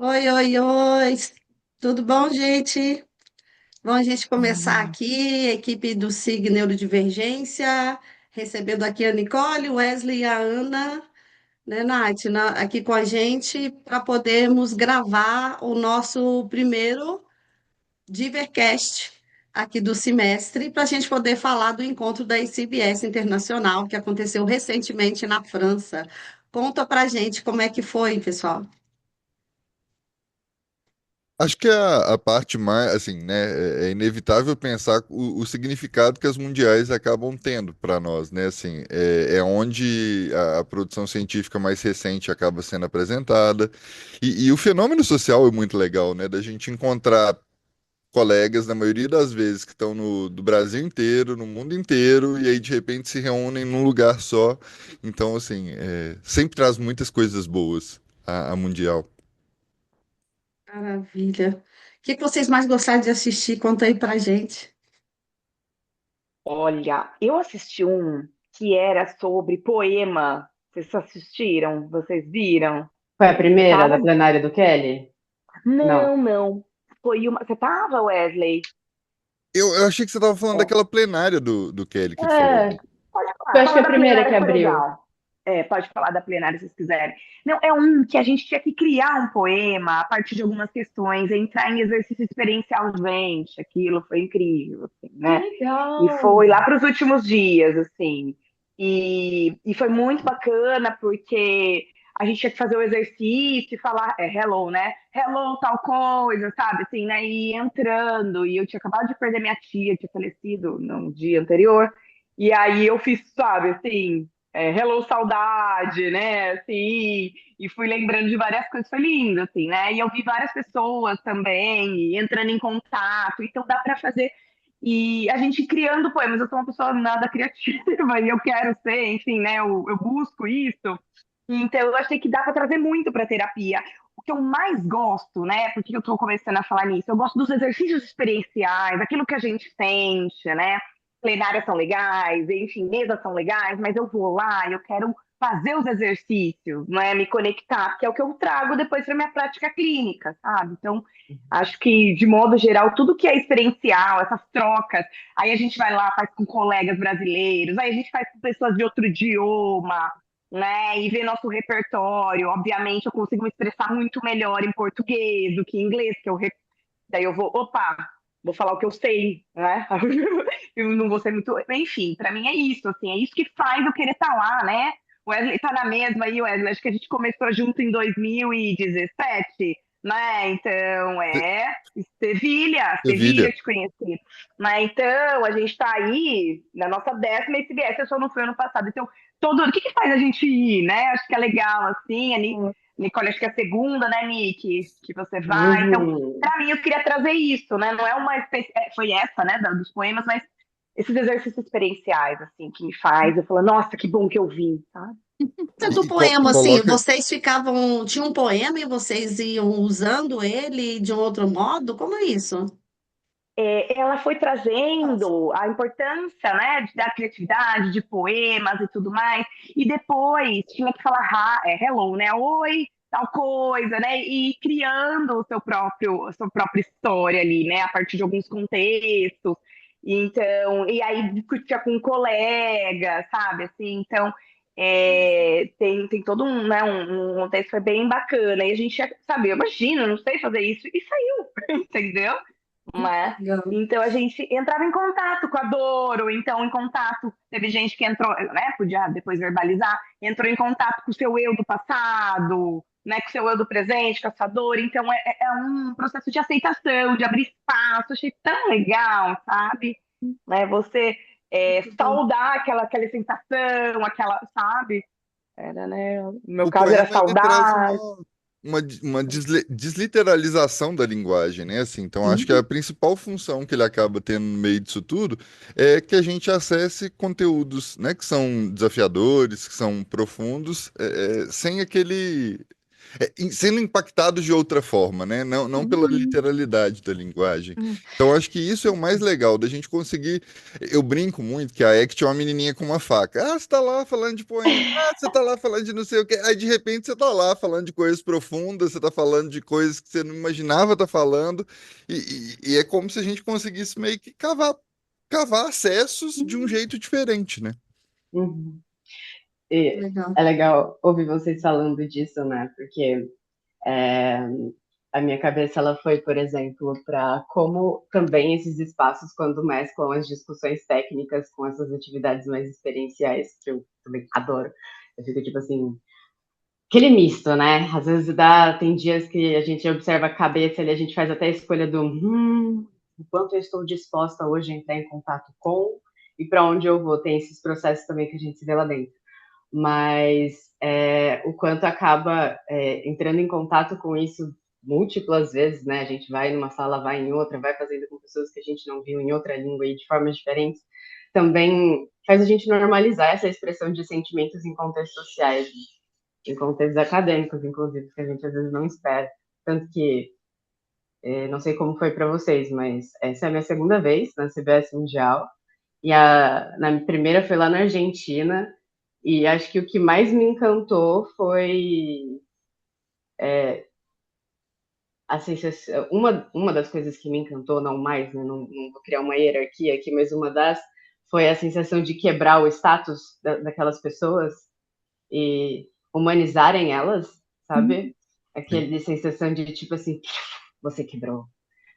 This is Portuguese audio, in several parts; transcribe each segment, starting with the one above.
Oi, oi, oi. Tudo bom, gente? Vamos a gente começar aqui, equipe do SIG Neurodivergência, recebendo aqui a Nicole, o Wesley e a Ana, né, Nath, aqui com a gente, para podermos gravar o nosso primeiro Divercast aqui do semestre, para a gente poder falar do encontro da ICBS Internacional, que aconteceu recentemente na França. Conta para a gente como é que foi, pessoal. Acho que a parte mais, assim, né, é inevitável pensar o significado que as mundiais acabam tendo para nós, né, assim, é onde a produção científica mais recente acaba sendo apresentada, e o fenômeno social é muito legal, né, da gente encontrar colegas, na maioria das vezes, que estão do Brasil inteiro, no mundo inteiro, e aí de repente se reúnem num lugar só, então, assim, sempre traz muitas coisas boas a Mundial. Maravilha. O que vocês mais gostaram de assistir? Conta aí pra gente. Olha, eu assisti um que era sobre poema. Vocês assistiram? Vocês viram? Foi a primeira da Tava? plenária do Kelly? Não. Não, não. Foi uma. Você tava, Wesley? Eu achei que você estava falando É. daquela plenária do Kelly que ele falou. É, Pode eu falar. acho que Falar foi a da primeira plenária que foi abriu. legal. É, pode falar da plenária se vocês quiserem. Não, é um que a gente tinha que criar um poema a partir de algumas questões, entrar em exercício experiencial. Gente, aquilo foi incrível, assim, Que né? E legal! foi lá para os últimos dias, assim. E foi muito bacana, porque a gente tinha que fazer o exercício e falar, hello, né? Hello, tal coisa, sabe? Assim, né? E entrando, e eu tinha acabado de perder minha tia, que tinha falecido no dia anterior. E aí eu fiz, sabe, assim, hello, saudade, né? Assim, e fui lembrando de várias coisas, foi lindo, assim, né? E eu vi várias pessoas também, e entrando em contato, então dá para fazer e a gente criando poemas, eu sou uma pessoa nada criativa e eu quero ser, enfim, né? Eu busco isso. Então eu achei que dá para trazer muito para terapia. O que eu mais gosto, né? Porque eu estou começando a falar nisso, eu gosto dos exercícios experienciais, aquilo que a gente sente, né? Plenárias são legais, enfim, mesas são legais, mas eu vou lá e eu quero fazer os exercícios, né? Me conectar, que é o que eu trago depois para minha prática clínica, sabe? Então, acho que, de modo geral, tudo que é experiencial, essas trocas, aí a gente vai lá, faz com colegas brasileiros, aí a gente faz com pessoas de outro idioma, né? E vê nosso repertório. Obviamente, eu consigo me expressar muito melhor em português do que em inglês, daí eu vou, opa, vou falar o que eu sei, né? Eu não vou ser muito. Enfim, para mim é isso, assim, é isso que faz eu querer estar lá, né? O Wesley tá na mesma aí, Wesley. Acho que a gente começou junto em 2017, né? Então, Sevilha, Sevilha. Sevilha te conheci. Mas então, a gente tá aí na nossa 10ª SBS, eu só não fui ano passado. Então, o que que faz a gente ir, né? Acho que é legal, assim, Nicole, acho que é a segunda, né, Nick, que você vai. Então, Uhum. para mim, eu queria trazer isso, né? Não é uma foi essa, né, dos poemas, mas esses exercícios experienciais, assim, que me faz. Eu falo, nossa, que bom que eu vim, sabe? Mas É. o poema, assim, Coloca. vocês ficavam. Tinha um poema e vocês iam usando ele de um outro modo? Como é isso? Ela foi trazendo a importância, né, da criatividade, de poemas e tudo mais, e depois tinha que falar hello, né, oi, tal coisa, né, e criando a sua própria história ali, né, a partir de alguns contextos. Então, e aí discutia com um colega, sabe, assim, então tem todo um contexto foi bem bacana. E a gente, sabe, eu imagino, não sei fazer isso, e saiu, entendeu? Né? Legal. Então a gente entrava em contato com a dor, ou então em contato, teve gente que entrou, né, podia depois verbalizar, entrou em contato com o seu eu do passado, né, com o seu eu do presente, com essa dor. Então é um processo de aceitação, de abrir espaço, achei tão legal, sabe? Né, você Muito bom. saudar aquela sensação, aquela, sabe? Era, né? No meu O caso era poema ele traz saudade. uma desliteralização da linguagem, né? Assim, então acho que a Sim. principal função que ele acaba tendo no meio disso tudo é que a gente acesse conteúdos, né, que são desafiadores, que são profundos, sem aquele sendo impactados de outra forma, né? Não pela Uhum. literalidade da linguagem. Uhum. Então, acho que isso é o mais legal, da gente conseguir. Eu brinco muito que a Act é uma menininha com uma faca. Ah, você tá lá falando de poema. Ah, você tá lá falando de não sei o quê. Aí, de repente, você tá lá falando de coisas profundas, você tá falando de coisas que você não imaginava estar falando. E é como se a gente conseguisse meio que cavar acessos de um jeito diferente, né? Uhum. E Legal. é legal ouvir vocês falando disso, né? Porque é, a minha cabeça ela foi, por exemplo, para como também esses espaços, quando mesclam as discussões técnicas com essas atividades mais experienciais, que eu também adoro. Eu fico tipo assim, aquele misto, né? Às vezes tem dias que a gente observa a cabeça e a gente faz até a escolha do o quanto eu estou disposta hoje a entrar em contato com e para onde eu vou. Tem esses processos também que a gente se vê lá dentro. Mas o quanto acaba entrando em contato com isso múltiplas vezes, né? A gente vai numa sala, vai em outra, vai fazendo com pessoas que a gente não viu em outra língua e de formas diferentes, também faz a gente normalizar essa expressão de sentimentos em contextos sociais, em contextos acadêmicos, inclusive, que a gente às vezes não espera. Tanto que, não sei como foi para vocês, mas essa é a minha segunda vez na CBS Mundial, e na primeira foi lá na Argentina, e acho que o que mais me encantou foi a sensação. Uma das coisas que me encantou, não mais, né, não vou criar uma hierarquia aqui, mas uma das foi a sensação de quebrar o status daquelas pessoas e humanizarem elas, sabe? Aquele sensação de tipo assim, você quebrou.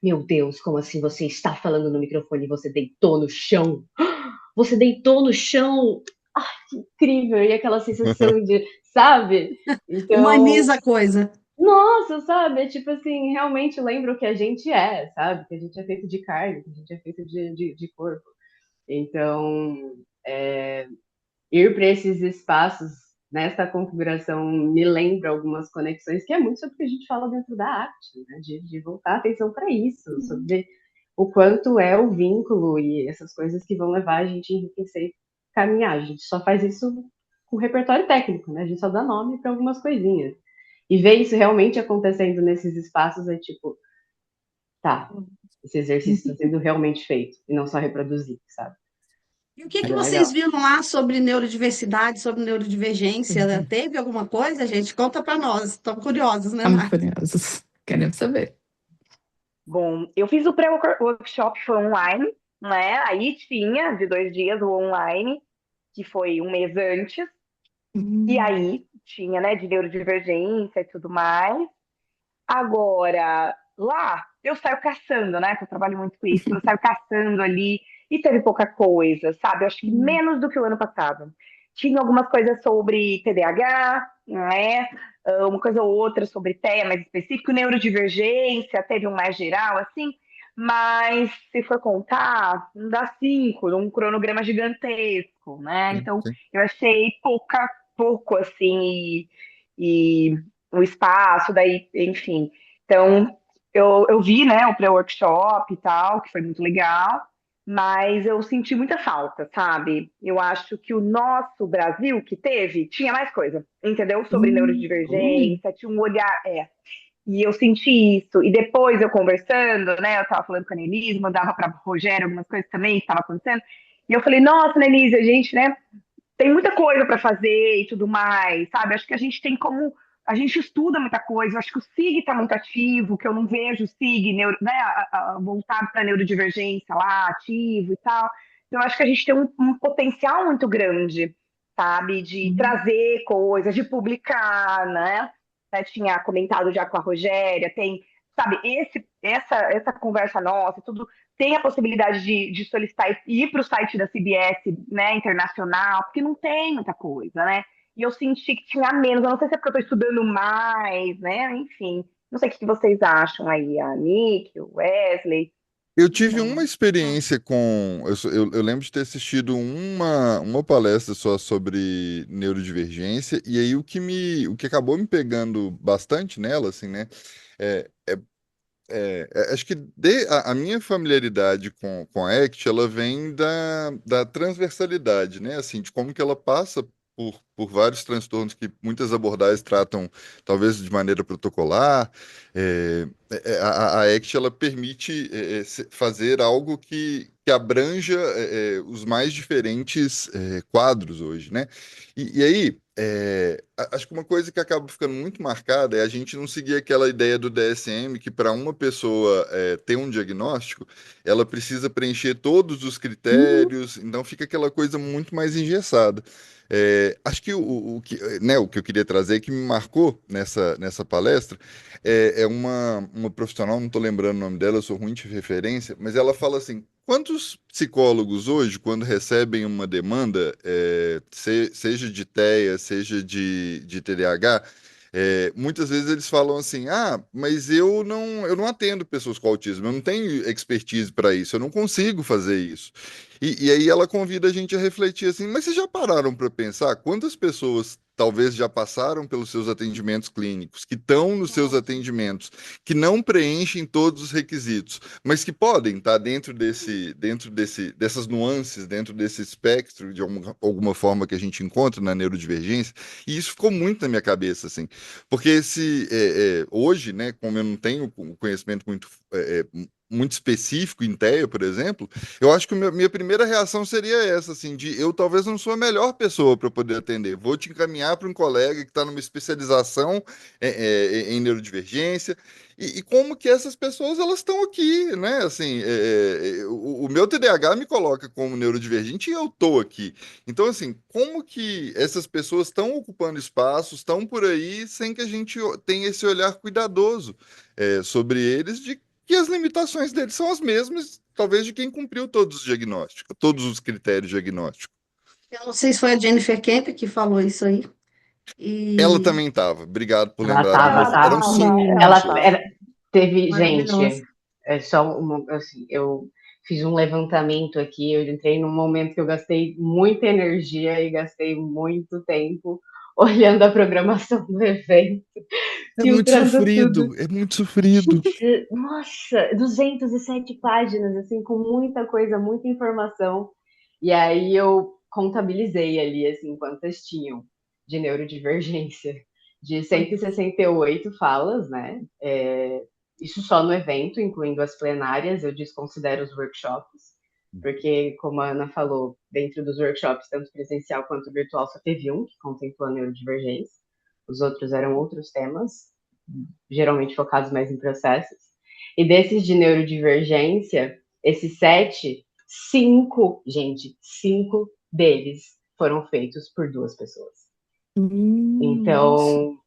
Meu Deus, como assim você está falando no microfone e você deitou no chão? Você deitou no chão? Ai, que incrível! E aquela sensação de, sabe? Então, Humaniza a coisa. nossa, sabe? É tipo assim, realmente lembra o que a gente é, sabe? Que a gente é feito de carne, que a gente é feito de corpo. Então, ir para esses espaços nessa configuração me lembra algumas conexões, que é muito sobre o que a gente fala dentro da arte, né? De voltar a atenção para isso, sobre o quanto é o vínculo e essas coisas que vão levar a gente a enriquecer e caminhar. A gente só faz isso com repertório técnico, né? A gente só dá nome para algumas coisinhas. E ver isso realmente acontecendo nesses espaços é tipo, tá, esse exercício está sendo realmente feito e não só reproduzido, sabe? E o que É que bem vocês legal. viram lá sobre neurodiversidade, sobre neurodivergência? Teve alguma coisa, gente? Conta para nós. Estamos curiosos, né, Estamos Mar? curiosos. Queremos saber. Bom, eu fiz o pré-workshop, foi online, né? Aí tinha de 2 dias o online, que foi um mês antes, e Hum. aí tinha, né, de neurodivergência e tudo mais. Agora, lá, eu saio caçando, né? Que eu trabalho muito com isso, eu saio caçando ali, e teve pouca coisa, sabe? Eu acho que menos do que o ano passado. Tinha algumas coisas sobre TDAH, né? Uma coisa ou outra sobre TEA mais específico, neurodivergência, teve um mais geral, assim, mas se for contar, não dá 5, num cronograma gigantesco, né? Sim, Então, sim. eu achei pouco, assim, e o espaço, daí, enfim. Então, eu vi, né, o pré-workshop e tal, que foi muito legal, mas eu senti muita falta, sabe? Eu acho que o nosso Brasil que teve tinha mais coisa, entendeu? Sobre Ui. neurodivergência, tinha um olhar, e eu senti isso. E depois eu conversando, né, eu tava falando com a Nelise, mandava para Rogério algumas coisas também que estava acontecendo. E eu falei, nossa, Nelise, a gente, né, tem muita coisa para fazer e tudo mais, sabe? Acho que a gente tem como. A gente estuda muita coisa, eu acho que o SIG está muito ativo, que eu não vejo o SIG né, voltado para neurodivergência lá, ativo e tal. Então, eu acho que a gente tem um potencial muito grande, sabe? De trazer coisas, de publicar, né? Eu tinha comentado já com a Rogéria, tem, sabe, essa conversa nossa, tudo tem a possibilidade de solicitar e ir para o site da CBS, né, internacional, porque não tem muita coisa, né? E eu senti que tinha menos. Eu não sei se é porque eu estou estudando mais, né? Enfim, não sei o que vocês acham aí, a Nick, o Wesley. Eu tive uma experiência com. Eu lembro de ter assistido uma palestra só sobre neurodivergência, e aí o que acabou me pegando bastante nela, assim, né? É, acho que a minha familiaridade com a ACT, ela vem da transversalidade, né? Assim, de como que ela passa por vários transtornos que muitas abordagens tratam, talvez de maneira protocolar. A ACT ela permite fazer algo que abranja os mais diferentes quadros hoje, né? E aí, acho que uma coisa que acaba ficando muito marcada é a gente não seguir aquela ideia do DSM que para uma pessoa ter um diagnóstico, ela precisa preencher todos os critérios, então fica aquela coisa muito mais engessada. Acho que o que eu queria trazer que me marcou nessa palestra é uma profissional, não estou lembrando o nome dela, eu sou ruim de referência, mas ela fala assim: quantos psicólogos hoje, quando recebem uma demanda, seja de TEA, seja de TDAH, muitas vezes eles falam assim: ah, mas eu não atendo pessoas com autismo, eu não tenho expertise para isso, eu não consigo fazer isso. E aí ela convida a gente a refletir assim: mas vocês já pararam para pensar quantas pessoas talvez já passaram pelos seus atendimentos clínicos, que estão nos seus atendimentos, que não preenchem todos os requisitos, mas que podem estar dessas nuances, dentro desse espectro de alguma forma que a gente encontra na neurodivergência, e isso ficou muito na minha cabeça, assim, porque hoje, né, como eu não tenho um conhecimento muito específico em TEA, por exemplo, eu acho que minha primeira reação seria essa, assim, de eu talvez não sou a melhor pessoa para poder atender. Vou te encaminhar para um colega que está numa especialização em neurodivergência. E como que essas pessoas elas estão aqui, né? Assim, o meu TDAH me coloca como neurodivergente e eu tô aqui. Então, assim, como que essas pessoas estão ocupando espaços, estão por aí, sem que a gente tenha esse olhar cuidadoso sobre eles, de que as limitações deles são as mesmas, talvez, de quem cumpriu todos os diagnósticos, todos os critérios diagnósticos. Eu não sei se foi a Jennifer Kemp que falou isso aí. Ela E também estava. Obrigado por Ela lembrar de tava, novo. tá? Eram cinco Ela Ela pessoas. tava. era, teve, maravilhoso. gente, é só uma, assim, eu fiz um levantamento aqui, eu entrei num momento que eu gastei muita energia e gastei muito tempo olhando a programação do evento, É muito filtrando tudo. sofrido, é muito sofrido. Gente, nossa, 207 páginas, assim, com muita coisa, muita informação. E aí eu contabilizei ali, assim, quantas tinham de neurodivergência. De 168 falas, né? Isso só no evento, incluindo as plenárias, eu desconsidero os workshops, porque, como a Ana falou, dentro dos workshops, tanto presencial quanto virtual, só teve um que contemplou a neurodivergência. Os outros eram outros temas, geralmente focados mais em processos. E desses de neurodivergência, esses 7, 5, gente, 5 deles foram feitos por 2 pessoas. Nossa. Então,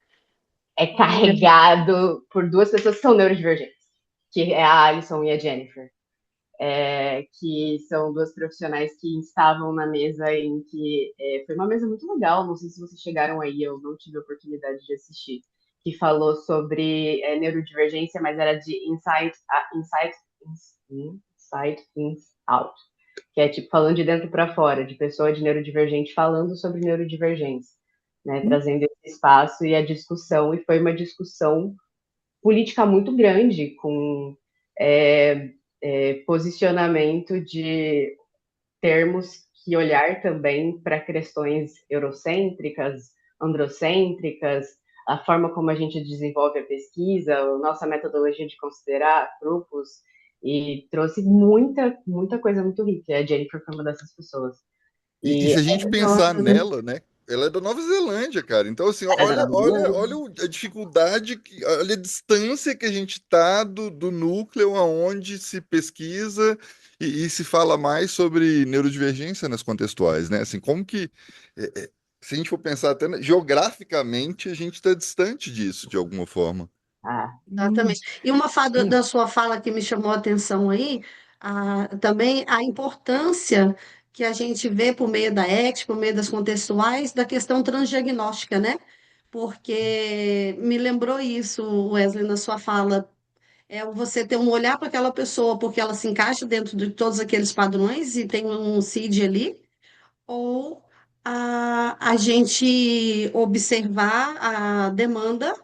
é carregado por 2 pessoas que são neurodivergentes, que é a Alison e a Jennifer. Que são 2 profissionais que estavam na mesa em que foi uma mesa muito legal, não sei se vocês chegaram aí, eu não tive a oportunidade de assistir, que falou sobre neurodivergência, mas era de inside in out, que é tipo falando de dentro para fora, de pessoa de neurodivergente falando sobre neurodivergência, né, trazendo esse espaço e a discussão, e foi uma discussão política muito grande, com posicionamento de termos que olhar também para questões eurocêntricas, androcêntricas, a forma como a gente desenvolve a pesquisa, a nossa metodologia de considerar grupos, e trouxe muita, muita coisa muito rica. E a Jennifer foi uma dessas pessoas. E E se a gente pensar Maravilhoso, né? nela, né? Ela é da Nova Zelândia, cara. Então, assim, ela é da olha, Nova olha, Zelândia. olha a dificuldade, olha a distância que a gente tá do núcleo aonde se pesquisa e se fala mais sobre neurodivergência nas contextuais, né? Assim, como que, se a gente for pensar até geograficamente, a gente está distante disso de alguma forma. Ah, Exatamente. E uma fala Hum. da sua fala que me chamou a atenção aí, também a importância que a gente vê por meio da ECT, por meio das contextuais, da questão transdiagnóstica, né? Porque me lembrou isso, Wesley, na sua fala. É você ter um olhar para aquela pessoa porque ela se encaixa dentro de todos aqueles padrões e tem um CID ali, ou a gente observar a demanda,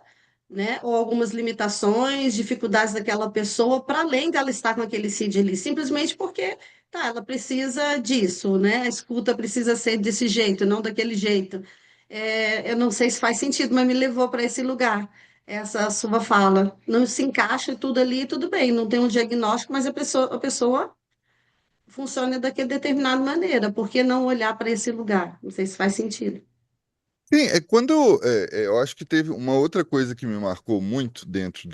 né? Ou algumas limitações, dificuldades daquela pessoa, para além dela estar com aquele CID ali, simplesmente porque tá, ela precisa disso, né? A escuta precisa ser desse jeito, não daquele jeito. Eu não sei se faz sentido, mas me levou para esse lugar. Essa sua fala. Não se encaixa tudo ali, tudo bem, não tem um diagnóstico, mas a pessoa funciona daquela determinada maneira. Por que não olhar para esse lugar? Não sei se faz sentido. Sim, eu acho que teve uma outra coisa que me marcou muito dentro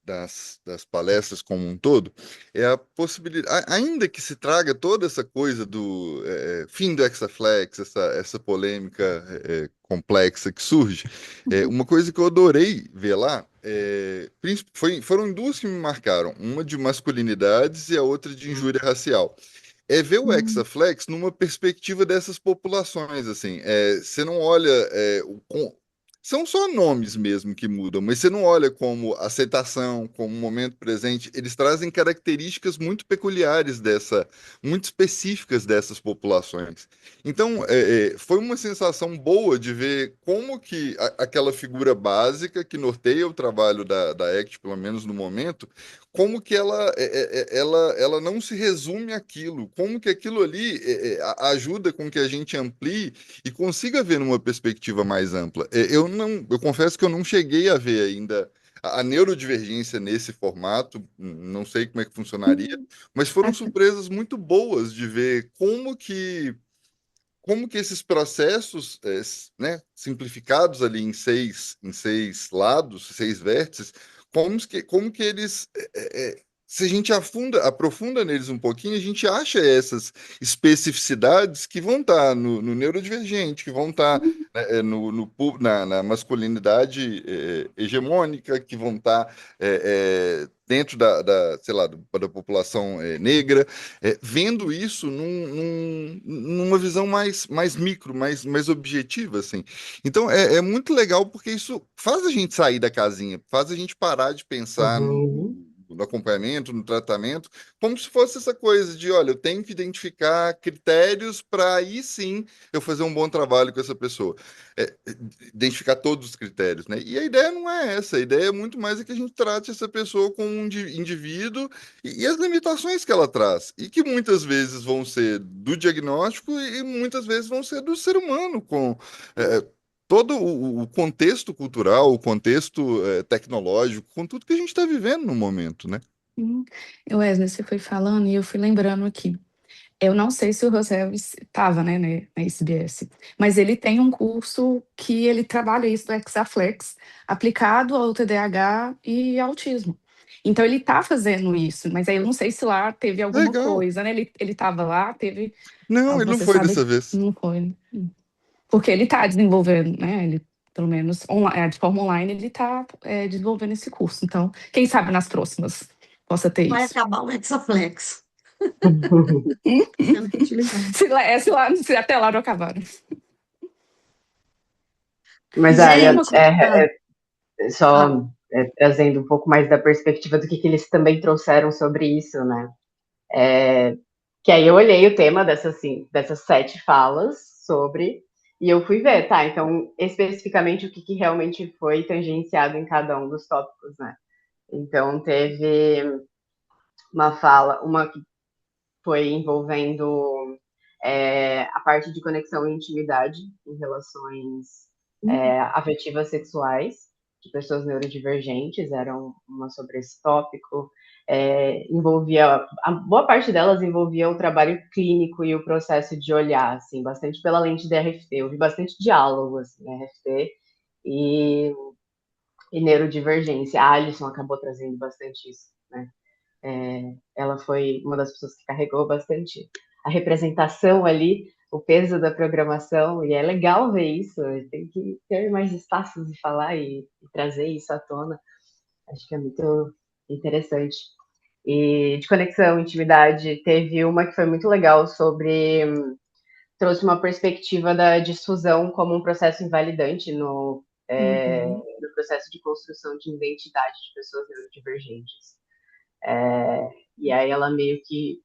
das palestras como um todo, é a possibilidade, ainda que se traga toda essa coisa do fim do Hexaflex, essa polêmica complexa que surge, uma coisa que eu adorei ver lá, foram duas que me marcaram, uma de masculinidades e a outra de injúria racial. É ver o Hum, Hexaflex numa perspectiva dessas populações, assim. Você não olha. São só nomes mesmo que mudam, mas você não olha como aceitação, como momento presente. Eles trazem características muito peculiares muito específicas dessas populações. Então, foi uma sensação boa de ver como que aquela figura básica que norteia o trabalho da ACT, pelo menos no momento, como que ela não se resume àquilo, como que aquilo ali ajuda com que a gente amplie e consiga ver numa perspectiva mais ampla. Eu confesso que eu não cheguei a ver ainda a neurodivergência nesse formato, não sei como é que funcionaria, hum, mas foram aqui. surpresas muito boas de ver como que esses processos, né, simplificados ali em seis lados, seis vértices, como que eles, se a gente aprofunda neles um pouquinho, a gente acha essas especificidades que vão estar no neurodivergente, que vão estar, né, na masculinidade hegemônica, que vão estar dentro sei lá, da população negra, vendo isso numa visão mais micro, mais objetiva, assim. Então, é muito legal porque isso faz a gente sair da casinha, faz a gente parar de pensar Uhum. no acompanhamento, no tratamento, como se fosse essa coisa de, olha, eu tenho que identificar critérios para aí sim eu fazer um bom trabalho com essa pessoa. É, identificar todos os critérios, né? E a ideia não é essa, a ideia é muito mais que a gente trate essa pessoa como um indivíduo e as limitações que ela traz, e que muitas vezes vão ser do diagnóstico e muitas vezes vão ser do ser humano, com é, todo o contexto cultural, o contexto tecnológico, com tudo que a gente está vivendo no momento, né? Hum. Wesley, você foi falando e eu fui lembrando aqui. Eu não sei se o Rosel estava, na SBS, mas ele tem um curso que ele trabalha isso do Hexaflex aplicado ao TDAH e autismo. Então ele está fazendo isso, mas aí eu não sei se lá teve alguma Legal. coisa, né? Ele estava lá, teve. Não, ele não Você foi sabe, dessa vez. não foi, né? Porque ele está desenvolvendo, né? Ele, pelo menos de forma online, ele está desenvolvendo esse curso. Então, quem sabe nas próximas possa ter Vai isso. acabar o Hexaflex. Tendo que utilizar. Se até lá não acabaram. Mas E olha, Gente, uma coisa. fala. só trazendo um pouco mais da perspectiva do que eles também trouxeram sobre isso, né? Que aí eu olhei o tema dessas 7 falas sobre, e eu fui ver, tá? Então, especificamente o que realmente foi tangenciado em cada um dos tópicos, né? Então, teve uma que foi envolvendo a parte de conexão e intimidade em relações afetivas sexuais de pessoas neurodivergentes, eram uma sobre esse tópico. Envolvia, a boa parte delas envolvia o trabalho clínico e o processo de olhar, assim, bastante pela lente da RFT. Eu vi bastante diálogo, assim, RFT e, e neurodivergência. A Alison acabou trazendo bastante isso, né? Ela foi uma das pessoas que carregou bastante a representação ali, o peso da programação, e é legal ver isso, tem que ter mais espaços de falar e trazer isso à tona, acho que é muito interessante. E de conexão, intimidade, teve uma que foi muito legal sobre, trouxe uma perspectiva da difusão como um processo invalidante Uhum. no processo de construção de identidade de pessoas neurodivergentes. E aí ela meio que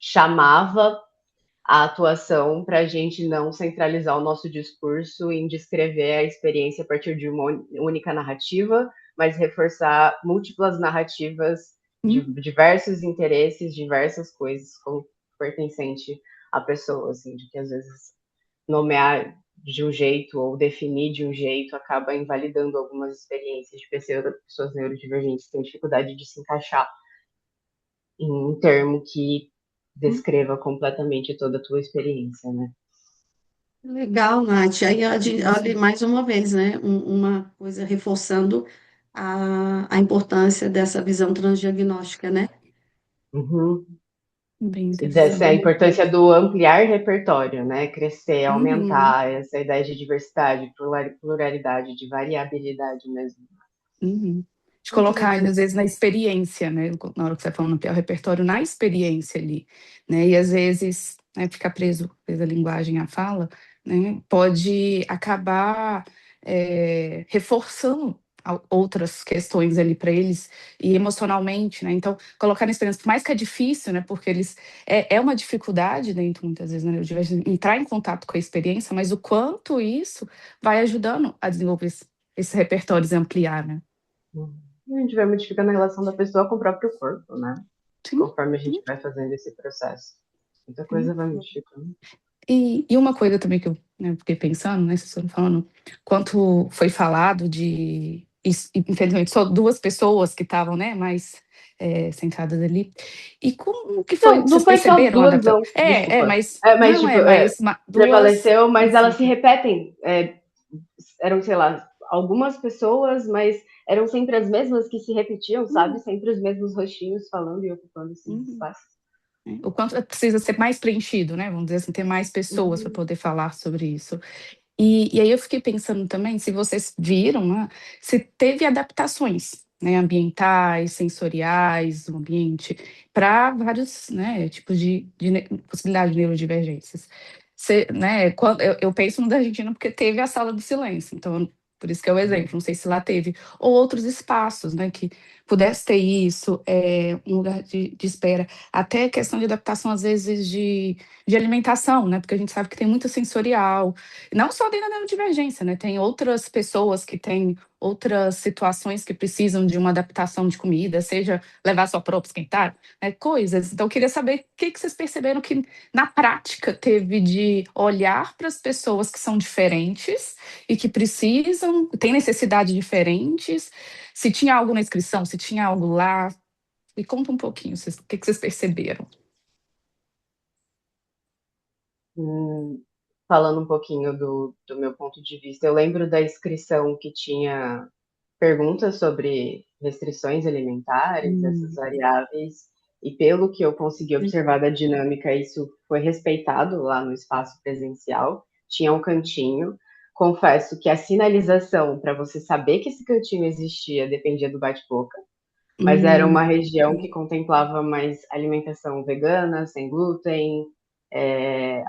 chamava a atuação para a gente não centralizar o nosso discurso em descrever a experiência a partir de uma única narrativa, mas reforçar múltiplas narrativas de Hum, diversos interesses, diversas coisas como pertencente à pessoa, assim, de que às vezes nomear de um jeito ou definir de um jeito acaba invalidando algumas experiências de pessoas neurodivergentes que têm dificuldade de se encaixar em um termo que hum. descreva completamente toda a tua experiência, né? Legal, Nath. Aí, olha, mais uma vez, né? Uma coisa reforçando a importância dessa visão transdiagnóstica, né? Uhum. Bem Dessa a interessante. importância do ampliar repertório, né? Crescer, Uhum, aumentar essa ideia de diversidade, pluralidade, de variabilidade mesmo. uhum. De Muito colocar, legal. às vezes, na experiência, né? Na hora que você está falando ampliar o repertório, na experiência ali, né? E às vezes, né, ficar preso à linguagem, à fala, né? Pode acabar reforçando outras questões ali para eles e emocionalmente, né? Então, colocar na experiência, por mais que é difícil, né? Porque eles é uma dificuldade dentro, muitas vezes, né? De entrar em contato com a experiência, mas o quanto isso vai ajudando a desenvolver esses repertórios e ampliar, né? E a gente vai modificando a relação da pessoa com o próprio corpo, né? Sim, Conforme a gente sim, vai fazendo esse processo. Muita sim. coisa vai modificando. E uma coisa também que eu, né, fiquei pensando, né, vocês estão falando, quanto foi falado de, infelizmente, só duas pessoas que estavam, né, mais centradas ali. E como que foi, Não vocês foi só perceberam a duas, adaptação? não. Desculpa. Mas, Mas, não tipo, mas duas, prevaleceu, mas elas se assim, repetem. Eram, sei lá, algumas pessoas, mas eram sempre as mesmas que se repetiam, sabe? hum, Sempre os mesmos rostinhos falando e ocupando esses hum, espaços. né, o quanto precisa ser mais preenchido, né, vamos dizer assim, ter mais pessoas para Uhum. poder falar sobre isso. E aí eu fiquei pensando também, se vocês viram, né, se teve adaptações, né, ambientais, sensoriais, do ambiente, para vários, né, tipos de possibilidade de neurodivergências. Né, eu penso no da Argentina porque teve a sala do silêncio, então por isso que é o exemplo, não sei se lá teve, ou outros espaços, né, que pudesse ter isso, um lugar de espera, até questão de adaptação, às vezes, de alimentação, né, porque a gente sabe que tem muito sensorial, não só dentro da neurodivergência, né? Tem outras pessoas que têm outras situações que precisam de uma adaptação de comida, seja levar sua própria esquentar, né? Coisas. Então, eu queria saber o que vocês perceberam que na prática teve de olhar para as pessoas que são diferentes e que precisam, têm necessidades diferentes, se tinha algo na inscrição, se tinha algo lá. Me conta um pouquinho, o que vocês perceberam? Falando um pouquinho do meu ponto de vista, eu lembro da inscrição que tinha perguntas sobre restrições alimentares, essas Hum, variáveis, e pelo que eu consegui observar da dinâmica, isso foi respeitado lá no espaço presencial. Tinha um cantinho. Confesso que a sinalização para você saber que esse cantinho existia dependia do bate-boca, mas era uma hum, região que contemplava mais alimentação vegana, sem glúten,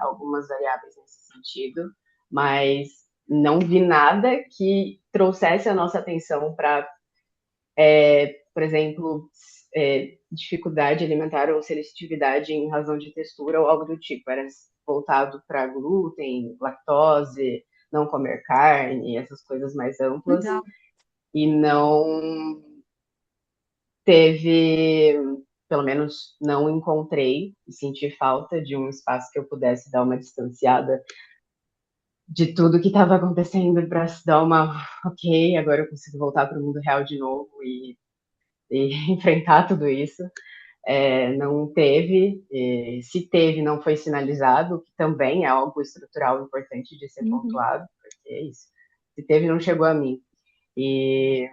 algumas variáveis nesse sentido, mas não vi nada que trouxesse a nossa atenção para, por exemplo, dificuldade alimentar ou seletividade em razão de textura ou algo do tipo. Era voltado para glúten, lactose, não comer carne, essas coisas mais amplas, Legal. e não teve, pelo menos não encontrei e senti falta de um espaço que eu pudesse dar uma distanciada de tudo que estava acontecendo para se dar uma, ok, agora eu consigo voltar para o mundo real de novo e enfrentar tudo isso. Não teve, se teve, não foi sinalizado, que também é algo estrutural importante de ser uhum, pontuado, porque é isso. Se teve, não chegou a mim. E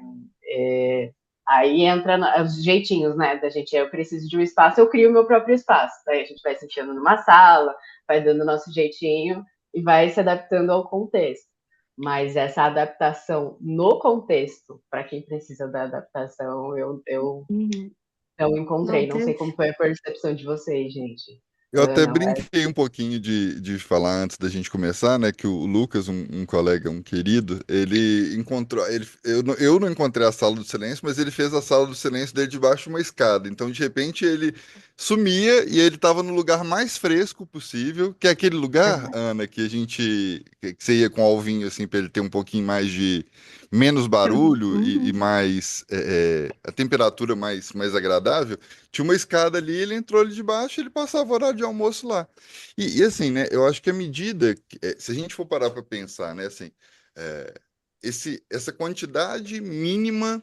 aí entra os jeitinhos, né, da gente, eu preciso de um espaço, eu crio o meu próprio espaço. Daí a gente vai se enfiando numa sala, vai dando o nosso jeitinho e vai se adaptando ao contexto. Mas essa adaptação no contexto, para quem precisa da adaptação, eu uhum. não Não encontrei. Não sei teve. como foi a percepção de vocês, gente. Eu até Ana, brinquei um pouquinho de falar antes da gente começar, né? Que o Lucas, um colega, um querido, ele encontrou. Eu não encontrei a sala do silêncio, mas ele fez a sala do silêncio dele debaixo de uma escada. Então, de repente, ele sumia e ele estava no lugar mais fresco possível, que é aquele lugar, Ana, que a gente que você ia com o alvinho assim para ele ter um pouquinho mais de menos barulho e Uhum. mais a temperatura mais agradável. Tinha uma escada ali, ele entrou ali de baixo, ele passava o horário de almoço lá. E assim, né? Eu acho que à medida se a gente for parar para pensar, né, assim, é, essa quantidade mínima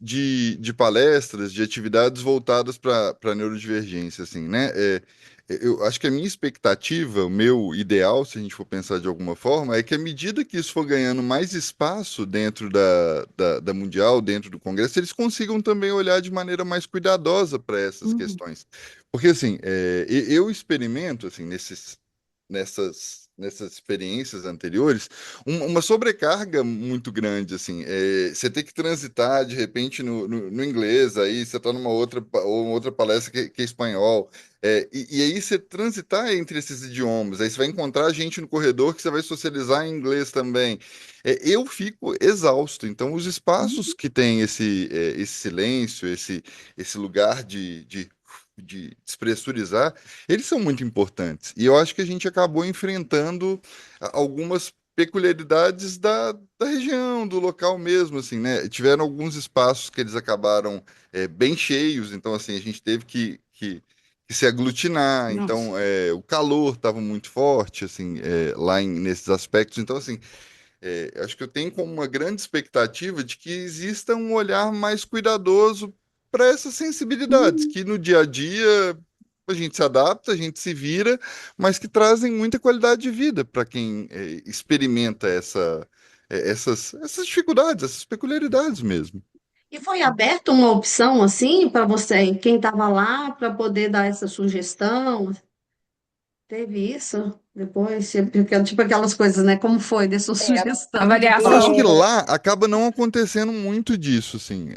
de palestras, de atividades voltadas para neurodivergência, assim, né? Eu acho que a minha expectativa, o meu ideal, se a gente for pensar de alguma forma, é que à medida que isso for ganhando mais espaço dentro da Mundial, dentro do Congresso, eles consigam também olhar de maneira mais cuidadosa para essas Uhum. questões. Porque, assim, eu experimento, assim, nessas experiências anteriores, uma sobrecarga muito grande, assim. Você tem que transitar, de repente, no inglês, aí você está numa outra palestra que é espanhol. E aí você transitar entre esses idiomas, aí você vai encontrar gente no corredor que você vai socializar em inglês também. Eu fico exausto. Então, os espaços que tem esse silêncio, esse lugar de despressurizar, eles são muito importantes. E eu acho que a gente acabou enfrentando algumas peculiaridades da região, do local mesmo, assim, né? Tiveram alguns espaços que eles acabaram bem cheios, então, assim, a gente teve que se aglutinar, Nossa. então, o calor estava muito forte, assim, lá nesses aspectos, então, assim, acho que eu tenho como uma grande expectativa de que exista um olhar mais cuidadoso para essas sensibilidades, Uhum. que no dia a dia a gente se adapta, a gente se vira, mas que trazem muita qualidade de vida para quem experimenta essas dificuldades, essas peculiaridades mesmo. E foi aberta uma opção assim para você, quem estava lá, para poder dar essa sugestão? Teve isso depois? Tipo aquelas coisas, né? Como foi dessa É, sugestão Eu acho depois? que Avaliação. é, lá acaba não acontecendo muito disso, assim.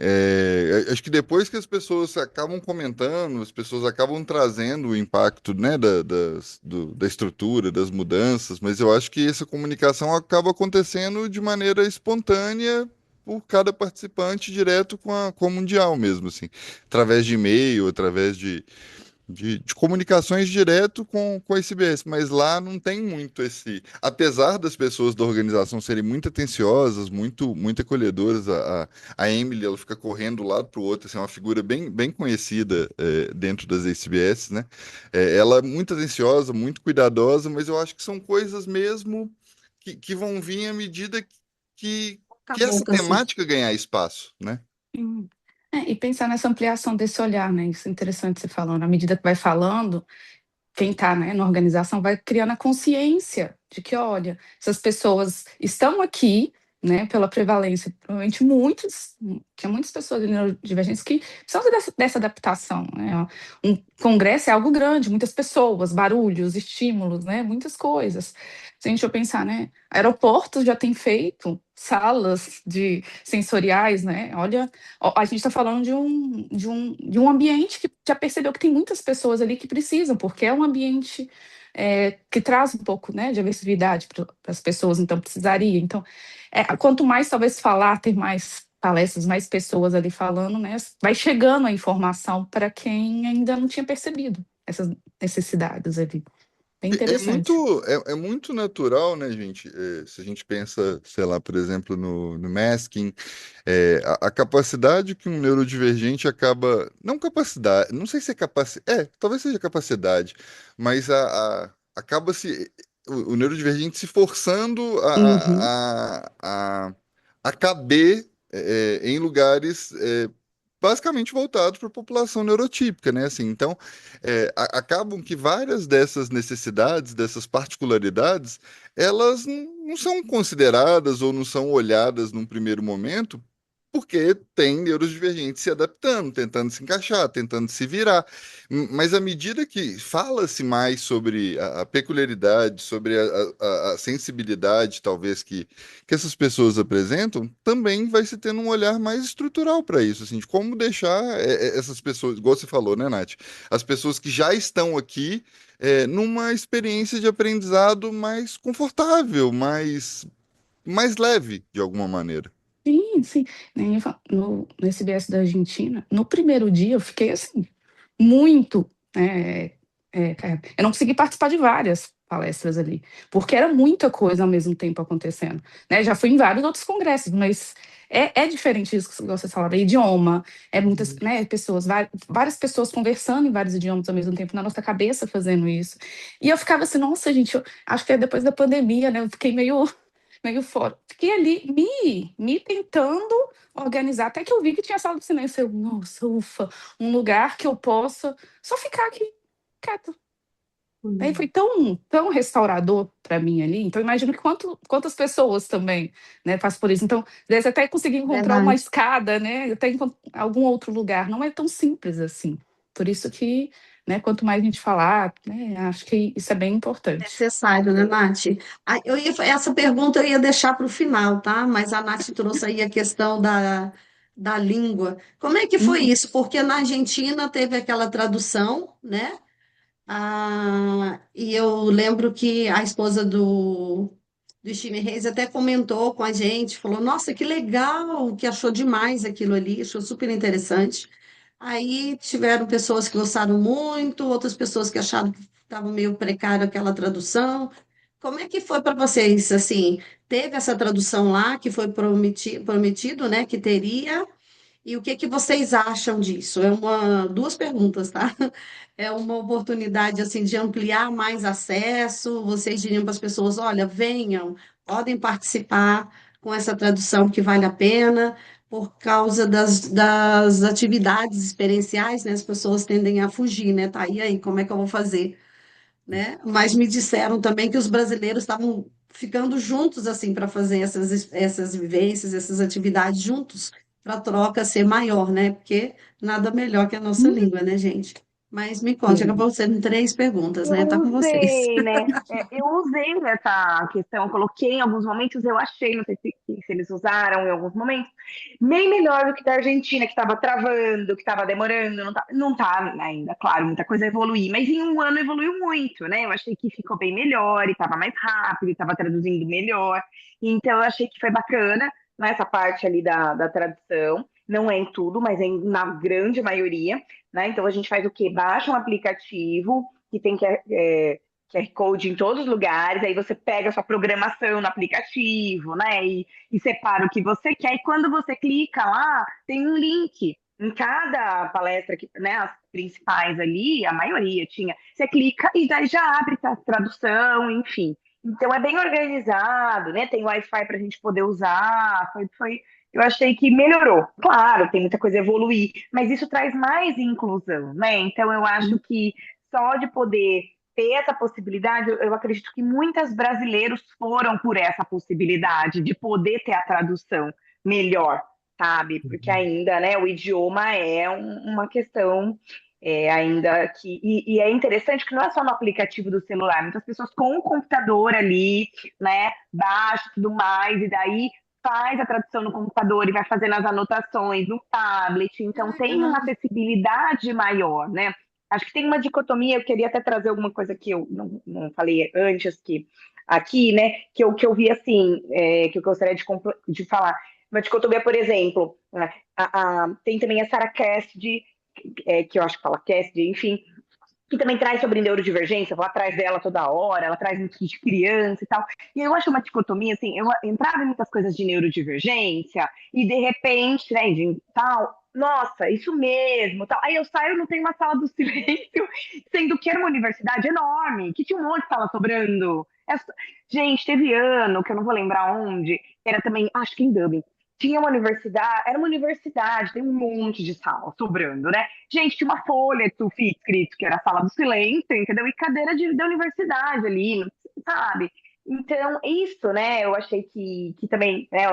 Acho que depois que as pessoas acabam comentando, as pessoas acabam trazendo o impacto, né, da estrutura, das mudanças, mas eu acho que essa comunicação acaba acontecendo de maneira espontânea por cada participante direto com a Mundial mesmo, assim, através de e-mail, através de comunicações direto com a SBS, mas lá não tem muito apesar das pessoas da organização serem muito atenciosas, muito acolhedoras, a Emily, ela fica correndo de um lado para o outro, assim, é uma figura bem conhecida dentro das SBS, né? Ela é muito atenciosa, muito cuidadosa, mas eu acho que são coisas mesmo que vão vir à medida que, Boca a que essa boca, assim. temática ganhar espaço, né? Sim. E pensar nessa ampliação desse olhar, né? Isso é interessante você falando. À medida que vai falando, quem está, né, na organização vai criando a consciência de que, olha, essas pessoas estão aqui, né, pela prevalência, provavelmente tinha muitas pessoas neurodivergentes que precisam dessa adaptação, né? Um congresso é algo grande, muitas pessoas, barulhos, estímulos, né, muitas coisas. Se a gente for pensar, né, aeroportos já tem feito salas de sensoriais, né? Olha, a gente está falando de um ambiente que já percebeu que tem muitas pessoas ali que precisam, porque é um ambiente que traz um pouco, né, de agressividade para as pessoas, então precisaria. Então, quanto mais talvez falar, ter mais palestras, mais pessoas ali falando, né, vai chegando a informação para quem ainda não tinha percebido essas necessidades ali. Bem interessante. É muito natural, né, gente? Se a gente pensa, sei lá, por exemplo, no masking, a capacidade que um neurodivergente acaba. Não capacidade, não sei se é capacidade. Talvez seja capacidade, mas acaba se. O neurodivergente se forçando Uhum. a caber em lugares. Basicamente voltados para a população neurotípica, né? Assim, então, acabam que várias dessas necessidades, dessas particularidades, elas não são consideradas ou não são olhadas num primeiro momento, porque tem neurodivergentes se adaptando, tentando se encaixar, tentando se virar. Mas à medida que fala-se mais sobre a peculiaridade, sobre a sensibilidade, talvez, que essas pessoas apresentam, também vai se tendo um olhar mais estrutural para isso, assim, de como deixar essas pessoas, igual você falou, né, Nath? As pessoas que já estão aqui numa experiência de aprendizado mais confortável, mais leve, de alguma maneira. Sim, sim. No SBS da Argentina, no primeiro dia eu fiquei assim, muito. né? Eu não consegui participar de várias palestras ali, porque era muita coisa ao mesmo tempo acontecendo, né? Já fui em vários outros congressos, mas é diferente isso que você falou, idioma, muitas, né, pessoas, várias pessoas conversando em vários idiomas ao mesmo tempo na nossa cabeça fazendo isso. E eu ficava assim, nossa, gente, eu acho que é depois da pandemia, né? Eu fiquei meio fora. Fiquei ali me tentando organizar, até que eu vi que tinha sala do silêncio. Eu, nossa, ufa, um lugar que eu possa só ficar aqui quieto. Aí foi tão restaurador para mim ali. Então, imagino que quantas pessoas também, né, passam por isso. Então, deve até conseguir encontrar uma Verdade. escada, né, até em algum outro lugar. Não é tão simples assim. Por isso que, né, quanto mais a gente falar, né, acho que isso é bem importante. Necessário, né, Nath? Essa pergunta eu ia deixar para o final, tá? Mas a Nath trouxe aí a questão da língua. Como é que foi Uhum. isso? Porque na Argentina teve aquela tradução, né? E eu lembro que a esposa do Steve Reis até comentou com a gente, falou: Nossa, que legal, que achou demais aquilo ali, achou super interessante. Aí tiveram pessoas que gostaram muito, outras pessoas que acharam que estava meio precário aquela tradução. Como é que foi para vocês? Assim, teve essa tradução lá que foi prometido, né, que teria, e o que que vocês acham disso? Duas perguntas, tá? É uma oportunidade assim de ampliar mais acesso. Vocês diriam para as pessoas, olha, venham, podem participar com essa tradução que vale a pena, por causa das atividades experienciais, né? As pessoas tendem a fugir, né? Tá, e aí, como é que eu vou fazer? Né? Mas me disseram também que os brasileiros estavam ficando juntos assim para fazer essas vivências, essas atividades juntos, para a troca ser maior, né? Porque nada melhor que a nossa língua, né, gente? Mas me conte, acabou sendo três perguntas, Eu né? Tá com vocês. usei, né? Eu usei essa questão, eu coloquei em alguns momentos, eu achei, não sei se eles usaram em alguns momentos, bem melhor do que da Argentina, que estava travando, que estava demorando, não tá ainda, claro, muita coisa a evoluir, mas em um ano evoluiu muito, né? Eu achei que ficou bem melhor, e estava mais rápido, estava traduzindo melhor, então eu achei que foi bacana nessa parte ali da tradução, não é em tudo, mas na grande maioria, né? Então a gente faz o quê? Baixa um aplicativo que tem QR Code em todos os lugares, aí você pega a sua programação no aplicativo, né? E separa o que você quer, e quando você clica lá, tem um link. Em cada palestra, né, as principais ali, a maioria tinha, você clica e daí já abre a tradução, enfim. Então é bem organizado, né? Tem Wi-Fi para a gente poder usar. Eu achei que melhorou. Claro, tem muita coisa a evoluir, mas isso traz mais inclusão, né? Então eu acho que só de poder ter essa possibilidade, eu acredito que muitos brasileiros foram por essa possibilidade de poder ter a tradução melhor, sabe? Porque ainda, né, o idioma é uma questão ainda que. E é interessante que não é só no aplicativo do celular, muitas pessoas com o computador ali, né, baixa e tudo mais, e daí faz a tradução no computador e vai fazendo as anotações no tablet, então tem uma acessibilidade maior, né? Acho que tem uma dicotomia, eu queria até trazer alguma coisa que eu não falei antes, que aqui, né, que eu vi assim, que eu gostaria de falar. Uma dicotomia, por exemplo, né, tem também a Sarah Cassidy, que eu acho que fala Cassidy, enfim, que também traz sobre neurodivergência, vou atrás dela toda hora, ela traz muito de criança e tal. E eu acho uma dicotomia, assim, eu entrava em muitas coisas de neurodivergência e de repente, né, de tal, nossa, isso mesmo, tal. Aí eu saio, não tem uma sala do silêncio, sendo que era uma universidade enorme, que tinha um monte de sala sobrando. Gente, teve ano, que eu não vou lembrar onde, era também, acho que em Dublin, tinha uma universidade, era uma universidade, tem um monte de sala sobrando, né? Gente, tinha uma folha escrito que era a sala do silêncio, entendeu? E cadeira da universidade ali, sabe? Então, isso, né, eu achei que também, né,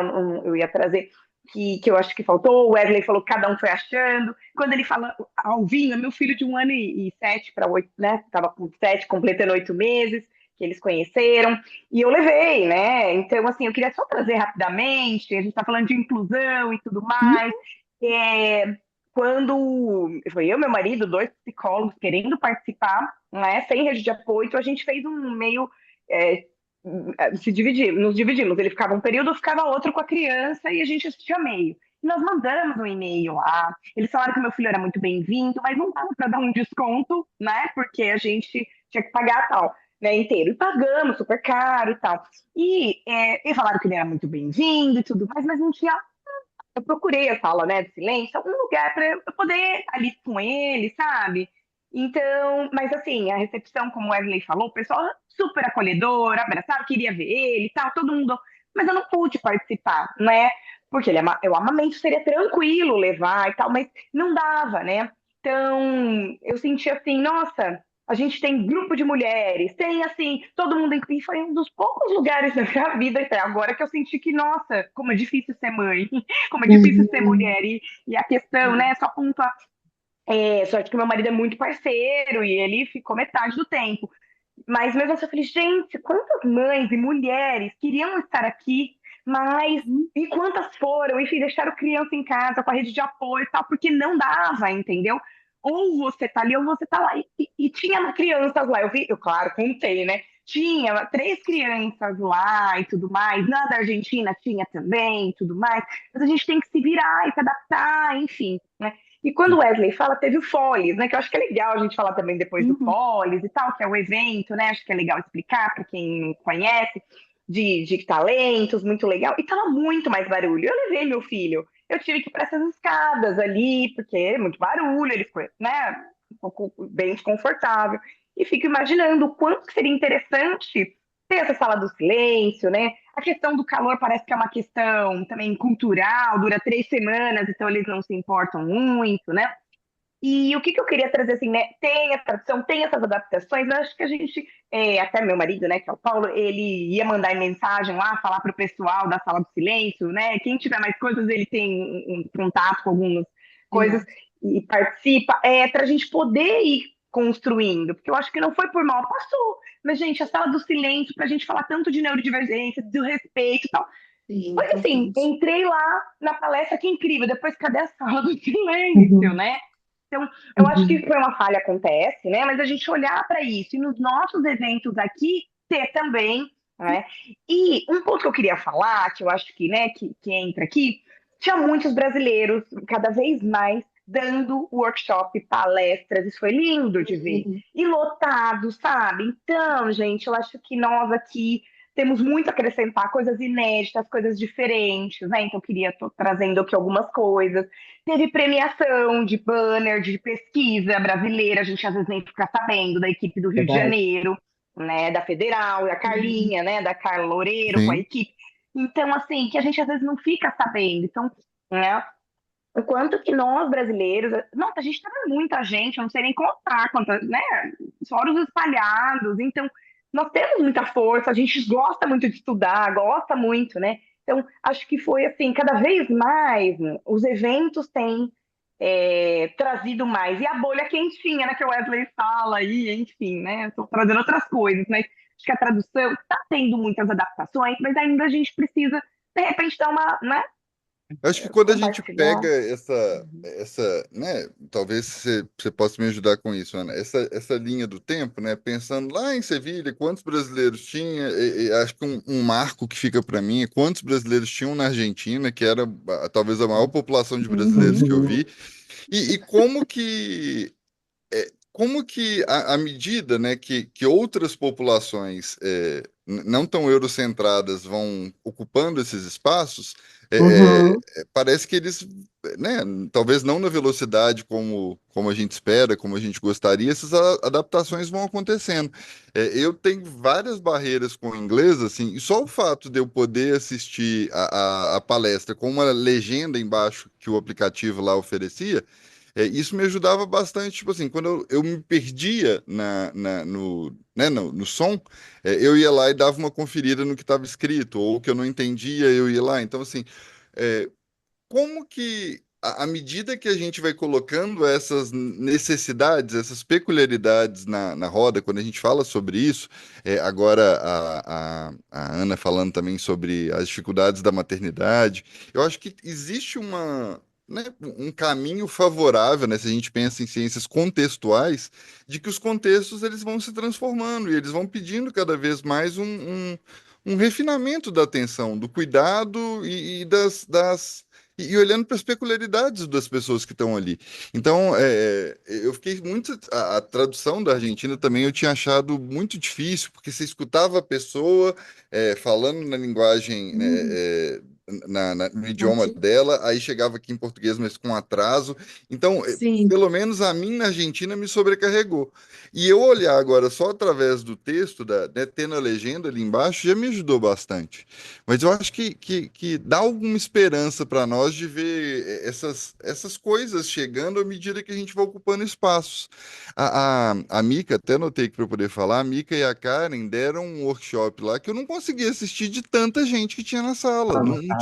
eu ia trazer que eu acho que faltou. O Wesley falou que cada um foi achando. Quando ele fala, Alvinho, meu filho de 1 ano e 7 para 8, né? Tava com 7, completando 8 meses, que eles conheceram, e eu levei, né? Então, assim, eu queria só trazer rapidamente, a gente está falando de inclusão e tudo mais. É, quando foi eu, meu marido, dois psicólogos querendo participar, né, sem rede de apoio, então a gente fez um meio é, nos dividimos. Ele ficava um período, eu ficava outro com a criança e a gente assistia meio. Nós mandamos um e-mail lá. Eles falaram que meu filho era muito bem-vindo, mas não dava para dar um desconto, né? Porque a gente tinha que pagar tal, né, inteiro. E pagamos super caro e tal. E falaram que ele era muito bem-vindo e tudo mais, mas não tinha. Eu procurei a sala, né, de silêncio, algum lugar para eu poder estar ali com ele, sabe? Então, mas assim, a recepção, como o Wesley falou, o pessoal super acolhedor, abraçado, queria ver ele e tal, todo mundo. Mas eu não pude participar, né? Porque o amamento seria tranquilo levar e tal, mas não dava, né? Então, eu senti assim, nossa, a gente tem grupo de mulheres, tem assim, todo mundo. E foi um dos poucos lugares da minha vida até agora que eu senti que, nossa, como é difícil ser mãe, como é difícil ser Uhum. mulher. E a questão, né, só pontuar, sorte que meu marido é muito parceiro e ele ficou metade do tempo. Mas mesmo assim, eu falei, gente, quantas mães e mulheres queriam estar aqui, mas e quantas foram? Enfim, deixaram criança em casa com a rede de apoio e tal, porque não dava, entendeu? Ou você tá ali ou você tá lá. E tinha crianças lá, eu vi, eu claro, contei, né? Tinha 3 crianças lá e tudo mais. Na da Argentina tinha também e tudo mais. Mas a gente tem que se virar e se adaptar, enfim, né? E quando o Wesley fala, teve o Foles, né? Que eu acho que é legal a gente falar também depois do Uhum. Foles e tal, que é o evento, né? Acho que é legal explicar para quem não conhece, de talentos, muito legal. E tava muito mais barulho. Eu levei meu filho. Eu tive que ir para essas escadas ali, porque é muito barulho, ele ficou, né? Um pouco bem desconfortável. E fico imaginando o quanto que seria interessante ter essa sala do silêncio, né? A questão do calor parece que é uma questão também cultural, dura 3 semanas, então eles não se importam muito, né? E o que eu queria trazer, assim, né? Tem a tradução, tem essas adaptações, mas acho que a gente, até meu marido, né, que é o Paulo, ele ia mandar mensagem lá, falar para o pessoal da Sala do Silêncio, né? Quem tiver mais coisas, ele tem um contato com algumas coisas Sim. e participa, para a gente poder ir construindo, porque eu acho que não foi por mal, passou. Mas, gente, a Sala do Silêncio, para a gente falar tanto de neurodivergência, do respeito e tal, Sim, foi assim, importante. entrei lá na palestra, que incrível, depois cadê a Sala do Silêncio, Uhum, né? Então, eu acho que uhum, foi uma falha, acontece, né? Mas a gente olhar para isso e nos nossos eventos aqui ter também, né? E um ponto que eu queria falar, que eu acho que, né, que entra aqui, tinha muitos brasileiros, cada vez mais, dando workshop, palestras, isso foi lindo de ver. Uhum. E lotado, sabe? Então, gente, eu acho que nós aqui temos muito a acrescentar, coisas inéditas, coisas diferentes, né? Então, eu queria, tô trazendo aqui algumas coisas. Teve premiação de banner, de pesquisa brasileira, a gente às vezes nem fica sabendo, da equipe do Rio de verdade. Janeiro, né, da Federal, da Uhum. Carlinha, né, da Carla Loureiro com a Sim. equipe. Então, assim, que a gente às vezes não fica sabendo. Então, né, o quanto que nós brasileiros, nossa, a gente tá vendo muita gente, eu não sei nem contar quantas, né, foros espalhados. Então, nós temos muita força, a gente gosta muito de estudar, gosta muito, né? Então, acho que foi assim, cada vez mais os eventos têm trazido mais. E a bolha quentinha, né, que o Wesley fala aí, enfim, né? Estou trazendo outras coisas, mas acho que a tradução está tendo muitas adaptações, mas ainda a gente precisa, de repente, dar uma, né, Acho que quando a gente compartilhar. pega né, talvez você possa me ajudar com isso, Ana, essa linha do tempo, né, pensando lá em Sevilha, quantos brasileiros tinha, e acho que um marco que fica para mim é quantos brasileiros tinham na Argentina, que era talvez a maior população de brasileiros Uhum. que eu Uhum, vi, e como que à medida, né, que outras populações não tão eurocentradas vão ocupando esses espaços, uhum, parece que eles, né, talvez não na velocidade como a gente espera, como a gente gostaria, essas adaptações vão acontecendo. Eu tenho várias barreiras com o inglês, assim, e só o fato de eu poder assistir a palestra com uma legenda embaixo que o aplicativo lá oferecia, isso me ajudava bastante, tipo assim, quando eu me perdia no som, eu ia lá e dava uma conferida no que estava escrito, ou o que eu não entendia, eu ia lá. Então, assim, é, como que, à medida que a gente vai colocando essas necessidades, essas peculiaridades na roda, quando a gente fala sobre isso, agora a Ana falando também sobre as dificuldades da maternidade, eu acho que existe né, um caminho favorável, né, se a gente pensa em ciências contextuais, de que os contextos eles vão se transformando e eles vão pedindo cada vez mais um refinamento da atenção, do cuidado e das e olhando para as peculiaridades das pessoas que estão ali. Então, eu fiquei muito. A tradução da Argentina também eu tinha achado muito difícil, porque você escutava a pessoa falando na linguagem, né, no idioma Nati- dela, aí chegava aqui em português, mas com atraso. Então, Sim, pelo menos a mim na Argentina me sobrecarregou. E eu olhar agora só através do texto, né, tendo a legenda ali embaixo, já me ajudou bastante. Mas eu acho que dá alguma esperança para nós de ver essas coisas chegando à medida que a gente vai ocupando espaços. A Mica, até notei que para eu poder falar, a Mica e a Karen deram um workshop lá que eu não conseguia assistir de tanta gente que tinha na sala. Fala Não, no caso.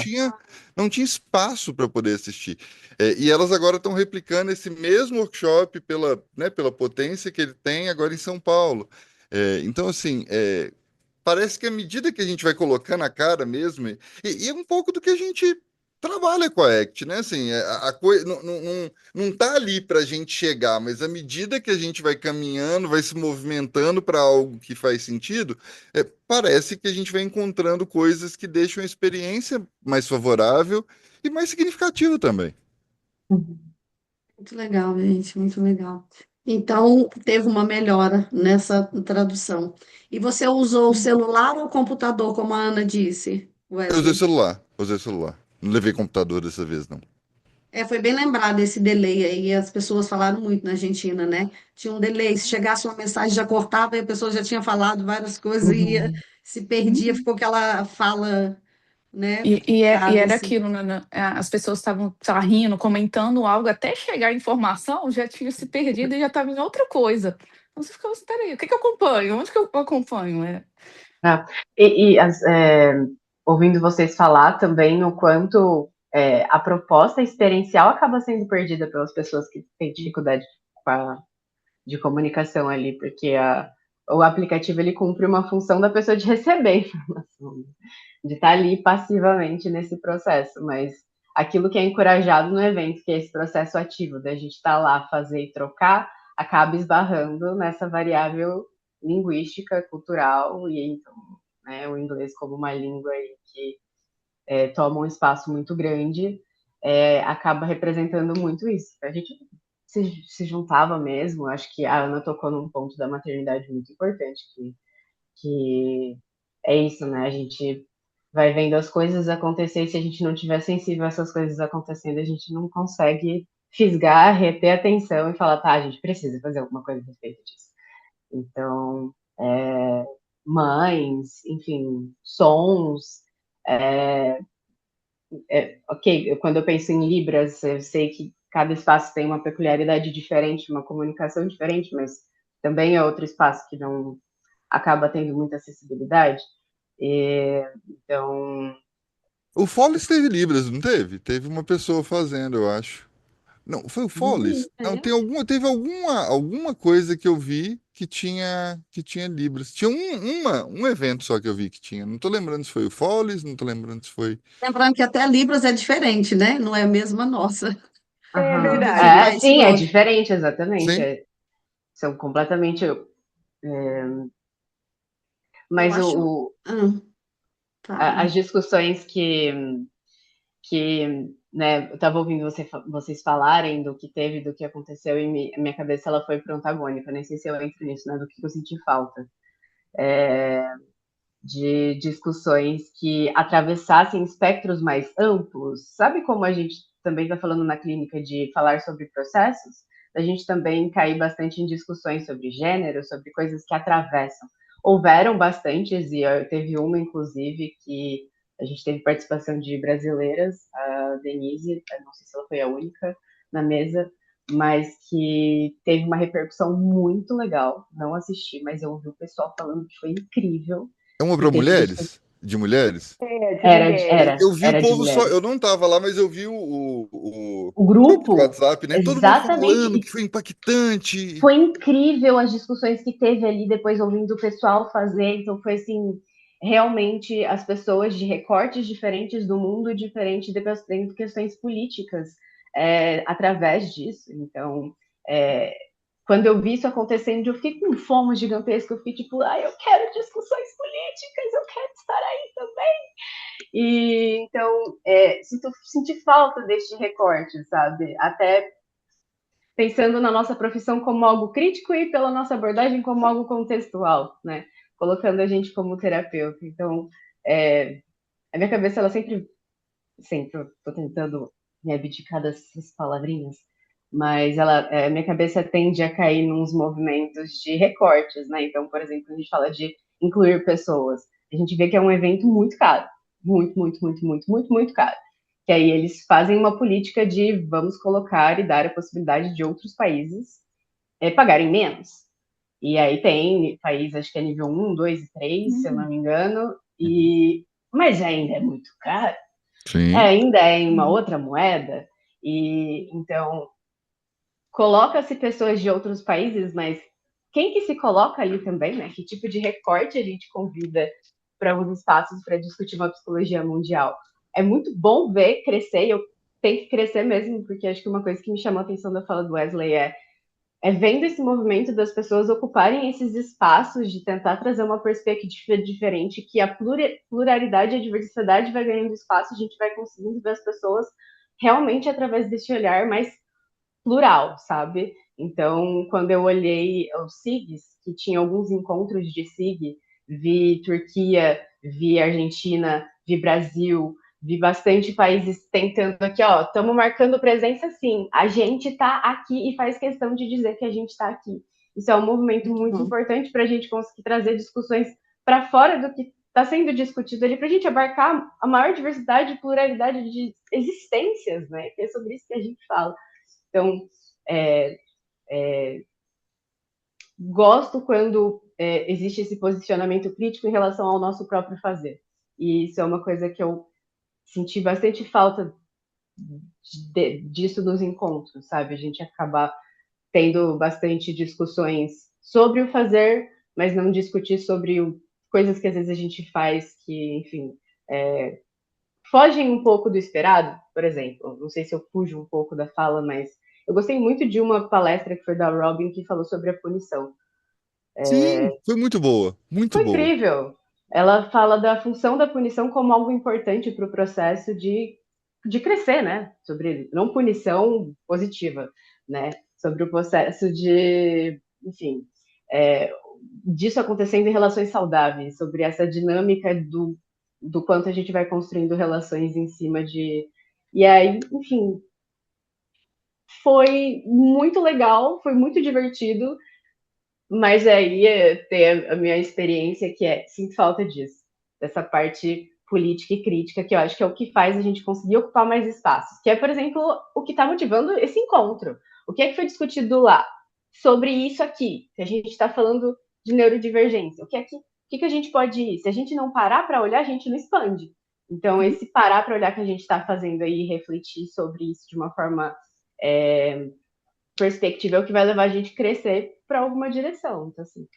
não tinha espaço para poder assistir. E elas agora estão replicando esse mesmo workshop pela potência que ele tem agora em São Paulo. Então, assim, parece que à medida que a gente vai colocando a cara mesmo, e é um pouco do que a gente trabalha com a ACT, né? Assim, a coisa não tá ali para a gente chegar, mas à medida que a gente vai caminhando, vai se movimentando para algo que faz sentido, parece que a gente vai encontrando coisas que deixam a experiência mais favorável e mais significativa também. muito legal, gente, muito legal. Então, teve uma melhora nessa tradução. E você usou o celular ou o computador, como a Ana disse, Eu usei Wesley? celular, usei celular. Não levei computador dessa vez, não. Foi bem lembrado esse delay aí, as pessoas falaram muito na Argentina, né? Tinha um delay, se chegasse uma mensagem já cortava e a pessoa já tinha falado várias coisas e ia, Uhum. se perdia, ficou aquela fala, né, E picada, era assim. aquilo, né? As pessoas estavam, sei lá, rindo, comentando algo, até chegar a informação, já tinha se perdido e já estava em outra coisa. Então você ficava assim, peraí, o que que eu acompanho? Onde que eu acompanho? Ah, ouvindo vocês falar também o quanto a proposta experiencial acaba sendo perdida pelas pessoas que têm dificuldade de comunicação ali, porque o aplicativo ele cumpre uma função da pessoa de receber informação, de estar ali passivamente nesse processo, mas aquilo que é encorajado no evento, que é esse processo ativo, da gente estar lá, fazer e trocar, acaba esbarrando nessa variável linguística, cultural, e então, né, o inglês como uma língua aí que toma um espaço muito grande, acaba representando muito isso. A gente se juntava mesmo, acho que a Ana tocou num ponto da maternidade muito importante, que é isso, né? A gente vai vendo as coisas acontecer e se a gente não tiver sensível a essas coisas acontecendo, a gente não consegue fisgar, reter atenção e falar, tá, a gente precisa fazer alguma coisa a respeito disso. Então, mães, enfim, sons, ok, quando eu penso em Libras, eu sei que cada espaço tem uma peculiaridade diferente, uma comunicação diferente, mas também é outro espaço que não acaba tendo muita acessibilidade. Então, O Follis teve Libras, não teve? Teve uma pessoa fazendo, eu acho. Não, foi o não Follis? vi. Não, teve alguma coisa que eu vi que tinha Libras. Tinha um evento só que eu vi que tinha. Não tô lembrando se foi o Follis, não tô lembrando se foi. Lembrando que até Libras é diferente, né? Não é a mesma nossa. É Libras verdade. de país Sim, para é outro. diferente, exatamente. Sim, São completamente. Eu Mas acho. Ah, as fale. discussões né, eu estava ouvindo vocês falarem do que teve, do que aconteceu, e minha cabeça ela foi para o antagônico. Eu nem sei se eu entro nisso, né, do que eu senti falta. De discussões que atravessassem espectros mais amplos. Sabe como a gente também está falando na clínica de falar sobre processos? A gente também cair bastante em discussões sobre gênero, sobre coisas que atravessam. Houveram bastantes, e teve uma, inclusive, que a gente teve participação de brasileiras, a Denise, não sei se ela foi a única na mesa, mas que teve uma repercussão muito legal. Não assisti, mas eu ouvi o pessoal falando que foi incrível, é uma por para ter sido mulheres? De mulheres? É, de mulheres. Eu vi o Era de povo só, mulheres. eu não tava lá, mas eu vi O o grupo de grupo, WhatsApp, né? Todo mundo exatamente, falando e que foi impactante. foi incrível as discussões que teve ali depois ouvindo o pessoal fazer, então foi assim, realmente as pessoas de recortes diferentes do mundo diferente debatendo questões políticas através disso, então quando eu vi isso acontecendo, eu fiquei com um fomo gigantesco, eu fiquei tipo, eu quero discussões políticas, eu quero estar aí também. E então senti falta deste recorte, sabe? Até pensando na nossa profissão como algo crítico e pela nossa abordagem como algo contextual, né? Colocando a gente como terapeuta. Então, a minha cabeça, ela sempre estou tentando me abdicar dessas palavrinhas, mas minha cabeça tende a cair nos movimentos de recortes, né? Então, por exemplo, a gente fala de incluir pessoas, a gente vê que é um evento muito caro, muito, muito, muito, muito, muito, muito caro. Que aí eles fazem uma política de vamos colocar e dar a possibilidade de outros países pagarem menos. E aí tem país, acho que é nível 1, 2 e 3, se eu não me engano, mas ainda é muito caro. Sim. Ainda é em uma outra moeda, e então coloca-se pessoas de outros países, mas quem que se coloca ali também, né? Que tipo de recorte a gente convida para os espaços para discutir uma psicologia mundial? É muito bom ver crescer, e eu tenho que crescer mesmo, porque acho que uma coisa que me chamou a atenção da fala do Wesley é vendo esse movimento das pessoas ocuparem esses espaços, de tentar trazer uma perspectiva diferente, que a pluralidade e a diversidade vai ganhando espaço, a gente vai conseguindo ver as pessoas realmente através desse olhar mais plural, sabe? Então, quando eu olhei os SIGs, que tinha alguns encontros de SIG, vi Turquia, vi Argentina, vi Brasil, vi bastante países tentando aqui, ó, estamos marcando presença sim, a gente está aqui e faz questão de dizer que a gente está aqui. Isso é um movimento muito importante para a gente conseguir trazer discussões para fora do que está sendo discutido ali, para a gente abarcar a maior diversidade e pluralidade de existências, né? Que é sobre isso que a gente fala. Então, gosto quando existe esse posicionamento crítico em relação ao nosso próprio fazer. E isso é uma coisa que eu senti bastante falta disso nos encontros, sabe? A gente acabar tendo bastante discussões sobre o fazer, mas não discutir sobre coisas que às vezes a gente faz que, enfim, fogem um pouco do esperado, por exemplo. Não sei se eu fujo um pouco da fala, mas eu gostei muito de uma palestra que foi da Robin que falou sobre a punição. Sim, foi muito boa, muito Foi boa. incrível. Ela fala da função da punição como algo importante para o processo de crescer, né? Sobre não punição positiva, né? Sobre o processo de, enfim, disso acontecendo em relações saudáveis, sobre essa dinâmica do quanto a gente vai construindo relações em cima de. E aí, enfim, foi muito legal, foi muito divertido, mas aí tem a minha experiência que sinto falta disso, dessa parte política e crítica, que eu acho que é o que faz a gente conseguir ocupar mais espaços, que é, por exemplo, o que está motivando esse encontro. O que é que foi discutido lá? Sobre isso aqui, que a gente está falando de neurodivergência. O que a gente pode ir? Se a gente não parar para olhar, a gente não expande. Então, esse parar para olhar que a gente está fazendo aí, refletir sobre isso de uma forma perspectiva, é o que vai levar a gente a crescer para alguma direção. Então, assim,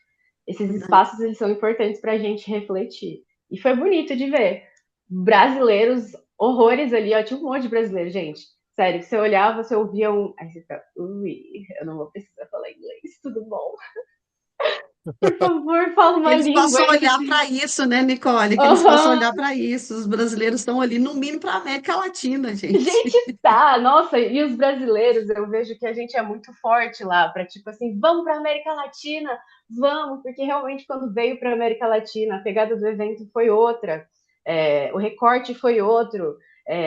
esses espaços eles são importantes para a gente refletir. E foi bonito de ver brasileiros, horrores ali, ó, tinha um monte de brasileiro, gente. Sério, que você olhava, você ouvia um. Aí você fica, ui, eu não vou precisar falar inglês, tudo bom? Por favor, fala uma Eles língua possam aí. olhar para isso, né, Nicole? Que eles possam olhar para isso. Os brasileiros estão ali, no mínimo, para a América Latina, gente. Gente, tá, nossa, e os brasileiros, eu vejo que a gente é muito forte lá, para tipo assim, vamos para América Latina, vamos, porque realmente quando veio para América Latina, a pegada do evento foi outra, o recorte foi outro,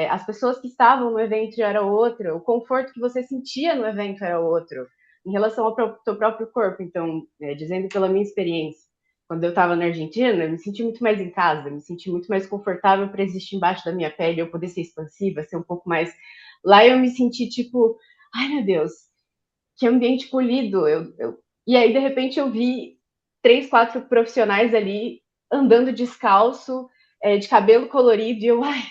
as pessoas que estavam no evento era outro, o conforto que você sentia no evento era outro, em relação ao teu próprio corpo. Então, dizendo pela minha experiência, quando eu estava na Argentina, eu me senti muito mais em casa, me senti muito mais confortável para existir embaixo da minha pele, eu poder ser expansiva, ser um pouco mais. Lá eu me senti tipo, ai meu Deus, que ambiente polido. E aí, de repente, eu vi 3, 4 profissionais ali andando descalço, de cabelo colorido, e eu, ai,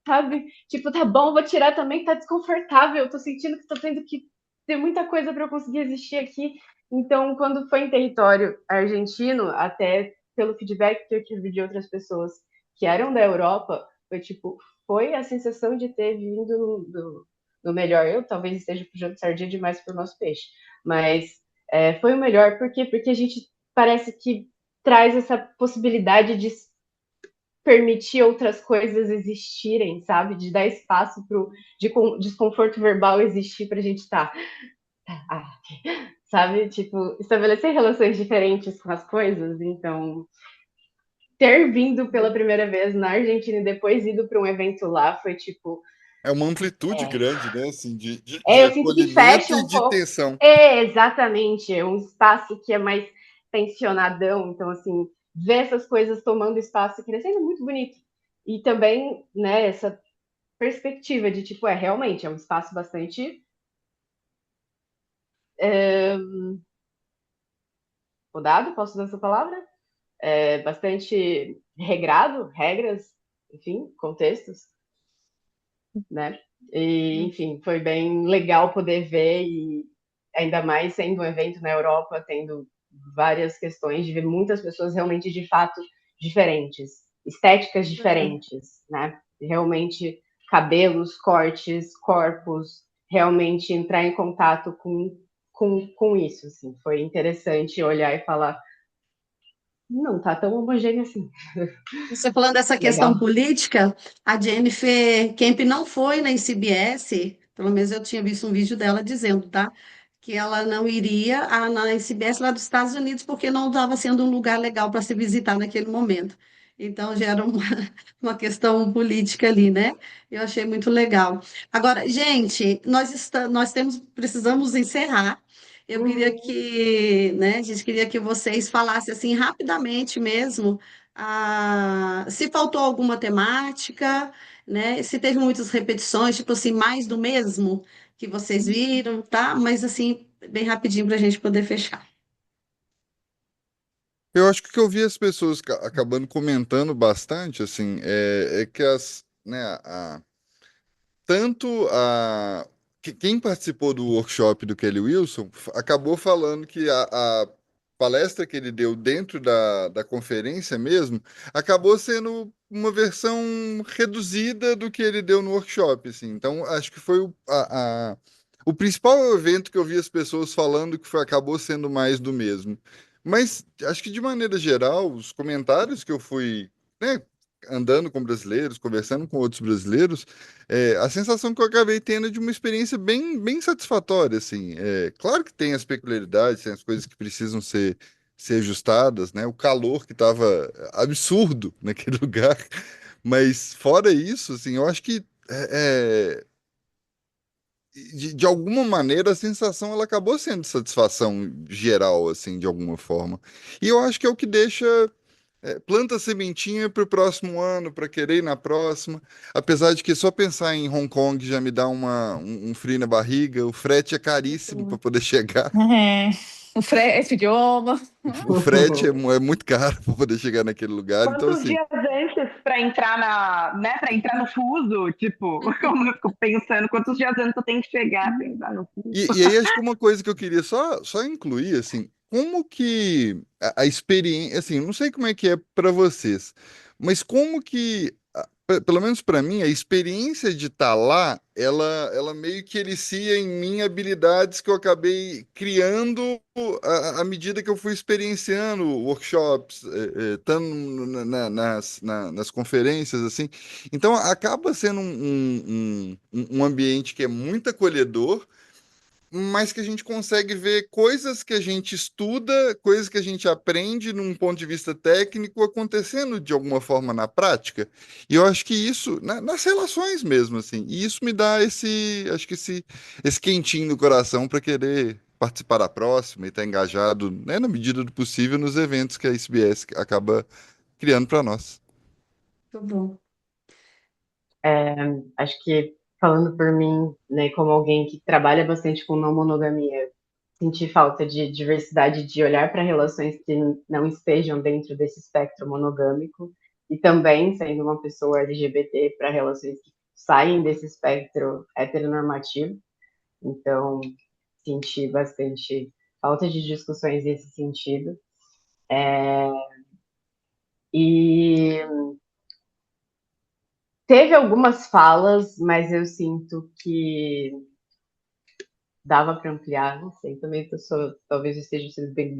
sabe? Tipo, tá bom, vou tirar também, tá desconfortável, eu tô sentindo que tô tendo que ter muita coisa para eu conseguir existir aqui. Então, quando foi em território argentino, até pelo feedback que eu tive de outras pessoas que eram da Europa, foi tipo, foi a sensação de ter vindo do melhor. Eu talvez esteja puxando sardinha demais pro nosso peixe, mas foi o melhor, por quê? Porque a gente parece que traz essa possibilidade de permitir outras coisas existirem, sabe? De dar espaço para o desconforto verbal existir para a gente estar. Sabe? Tipo, estabelecer relações diferentes com as coisas. Então, ter vindo pela primeira vez na Argentina e depois ido para um evento lá foi tipo. É uma amplitude grande, né? Assim, de Eu sinto que acolhimento fecha e um de pouco. tensão. Exatamente. É um espaço que é mais tensionadão. Então, assim, ver essas coisas tomando espaço e crescendo é muito bonito. E também, né, essa perspectiva de, tipo, realmente, é um espaço bastante rodado, posso usar essa palavra? Bastante regrado, regras, enfim, contextos, né? E, enfim, foi bem legal poder ver e ainda mais sendo um evento na Europa, tendo várias questões de ver muitas pessoas realmente de fato diferentes, estéticas diferentes, né? Realmente cabelos, cortes, corpos, realmente entrar em contato com isso, assim. Foi interessante olhar e falar, não tá tão homogêneo assim. Você falando dessa questão Legal. política, a Jennifer Kemp não foi na ICBS, pelo menos eu tinha visto um vídeo dela dizendo, tá? Que ela não iria na ICBS lá dos Estados Unidos porque não estava sendo um lugar legal para se visitar naquele momento. Então, já era uma questão política ali, né? Eu achei muito legal. Agora, gente, precisamos encerrar. Eu queria que, né, a gente queria que vocês falassem assim rapidamente mesmo, se faltou alguma temática, né? Se teve muitas repetições, tipo assim, mais do mesmo que vocês viram, tá? Mas assim, bem rapidinho para a gente poder fechar. Eu acho que o que eu vi as pessoas acabando comentando bastante, assim, é que né, tanto quem participou do workshop do Kelly Wilson acabou falando que a palestra que ele deu dentro da conferência mesmo acabou sendo uma versão reduzida do que ele deu no workshop, assim. Então, acho que foi o principal evento que eu vi as pessoas falando que acabou sendo mais do mesmo. Mas acho que de maneira geral, os comentários que eu fui, né, andando com brasileiros, conversando com outros brasileiros, a sensação que eu acabei tendo é de uma experiência bem satisfatória, assim. Claro que tem as peculiaridades, tem as coisas que precisam ser ajustadas, né? O calor que estava absurdo naquele lugar, mas fora isso, assim, eu acho que de alguma maneira a sensação ela acabou sendo satisfação geral, assim, de alguma forma. E eu acho que é o que deixa planta a sementinha para o próximo ano, para querer ir na próxima. Apesar de que só pensar em Hong Kong já me dá um frio na barriga, o frete é caríssimo para poder chegar. É, o frete, idioma. O frete é muito caro para poder chegar naquele lugar. Então, Quantos assim, dias antes para entrar né, para entrar no fuso? Tipo, como eu fico pensando, quantos dias antes eu tenho que chegar para entrar no fuso? e aí acho que uma coisa que eu queria só incluir, assim, como que a experiência, assim, não sei como é que é para vocês, mas como que, pelo menos para mim, a experiência de estar lá, ela meio que elicia em mim habilidades que eu acabei criando à medida que eu fui experienciando workshops, estando nas conferências, assim. Então, acaba sendo um ambiente que é muito acolhedor, mas que a gente consegue ver coisas que a gente estuda, coisas que a gente aprende num ponto de vista técnico acontecendo de alguma forma na prática. E eu acho que isso, nas relações mesmo, assim, e isso me dá acho que esse quentinho no coração para querer participar da próxima e estar engajado, né, na medida do possível nos eventos que a SBS acaba criando para nós. Muito bom. Acho que, falando por mim, né, como alguém que trabalha bastante com não monogamia, senti falta de diversidade, de olhar para relações que não estejam dentro desse espectro monogâmico, e também, sendo uma pessoa LGBT, para relações que saem desse espectro heteronormativo. Então, senti bastante falta de discussões nesse sentido. E teve algumas falas, mas eu sinto que dava para ampliar, não sei, também talvez eu esteja sendo bem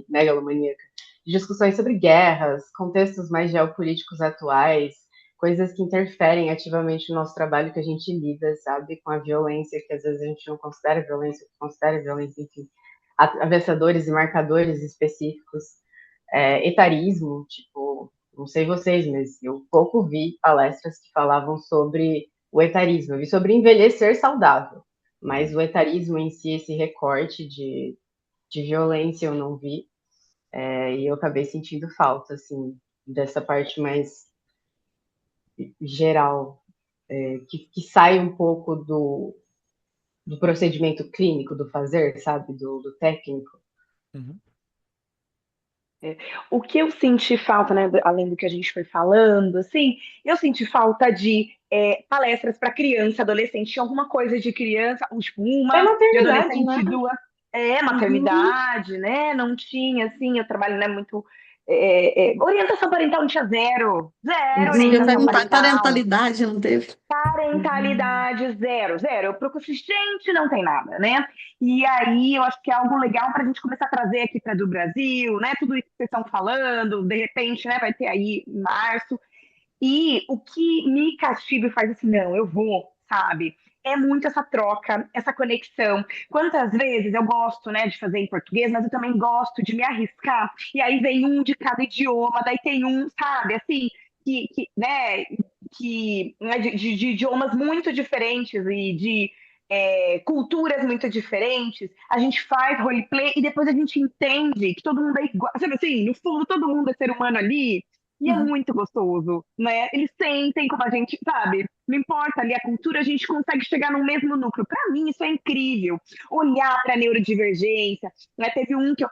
megalomaníaca, discussões sobre guerras, contextos mais geopolíticos atuais, coisas que interferem ativamente no nosso trabalho, que a gente lida, sabe, com a violência, que às vezes a gente não considera violência, enfim, atravessadores e marcadores específicos, etarismo, tipo, não sei vocês, mas eu pouco vi palestras que falavam sobre o etarismo, eu vi sobre envelhecer saudável, mas o etarismo em si, esse recorte de violência eu não vi, e eu acabei sentindo falta, assim, dessa parte mais geral, que sai um pouco do procedimento clínico, do fazer, sabe, do técnico. O que eu senti falta, né, além do que a gente foi falando, assim, eu senti falta de palestras para criança, adolescente. Tinha alguma coisa de criança, tipo, É uma, de maternidade, adolescente, né? duas. Uhum. Maternidade, né? Não tinha, assim, eu trabalho, né, muito. Orientação parental não tinha zero. Zero Isso que eu ia orientação perguntar, parental. parentalidade não teve? Parentalidade, zero, zero. Eu procuro, gente, não tem nada, né? E aí eu acho que é algo legal para a gente começar a trazer aqui para do Brasil, né? Tudo isso que vocês estão falando, de repente, né? Vai ter aí em março. E o que me castiga e faz assim, não, eu vou, sabe? É muito essa troca, essa conexão. Quantas vezes eu gosto, né, de fazer em português, mas eu também gosto de me arriscar. E aí vem um de cada idioma, daí tem um, sabe, assim, né, né, de idiomas muito diferentes e de culturas muito diferentes. A gente faz roleplay e depois a gente entende que todo mundo é igual. Sabe assim, no fundo, todo mundo é ser humano ali. E é Uhum. muito gostoso, né? Eles sentem como a gente, sabe? Não importa ali a cultura, a gente consegue chegar no mesmo núcleo. Para mim, isso é incrível. Olhar para a neurodivergência, né? Teve um que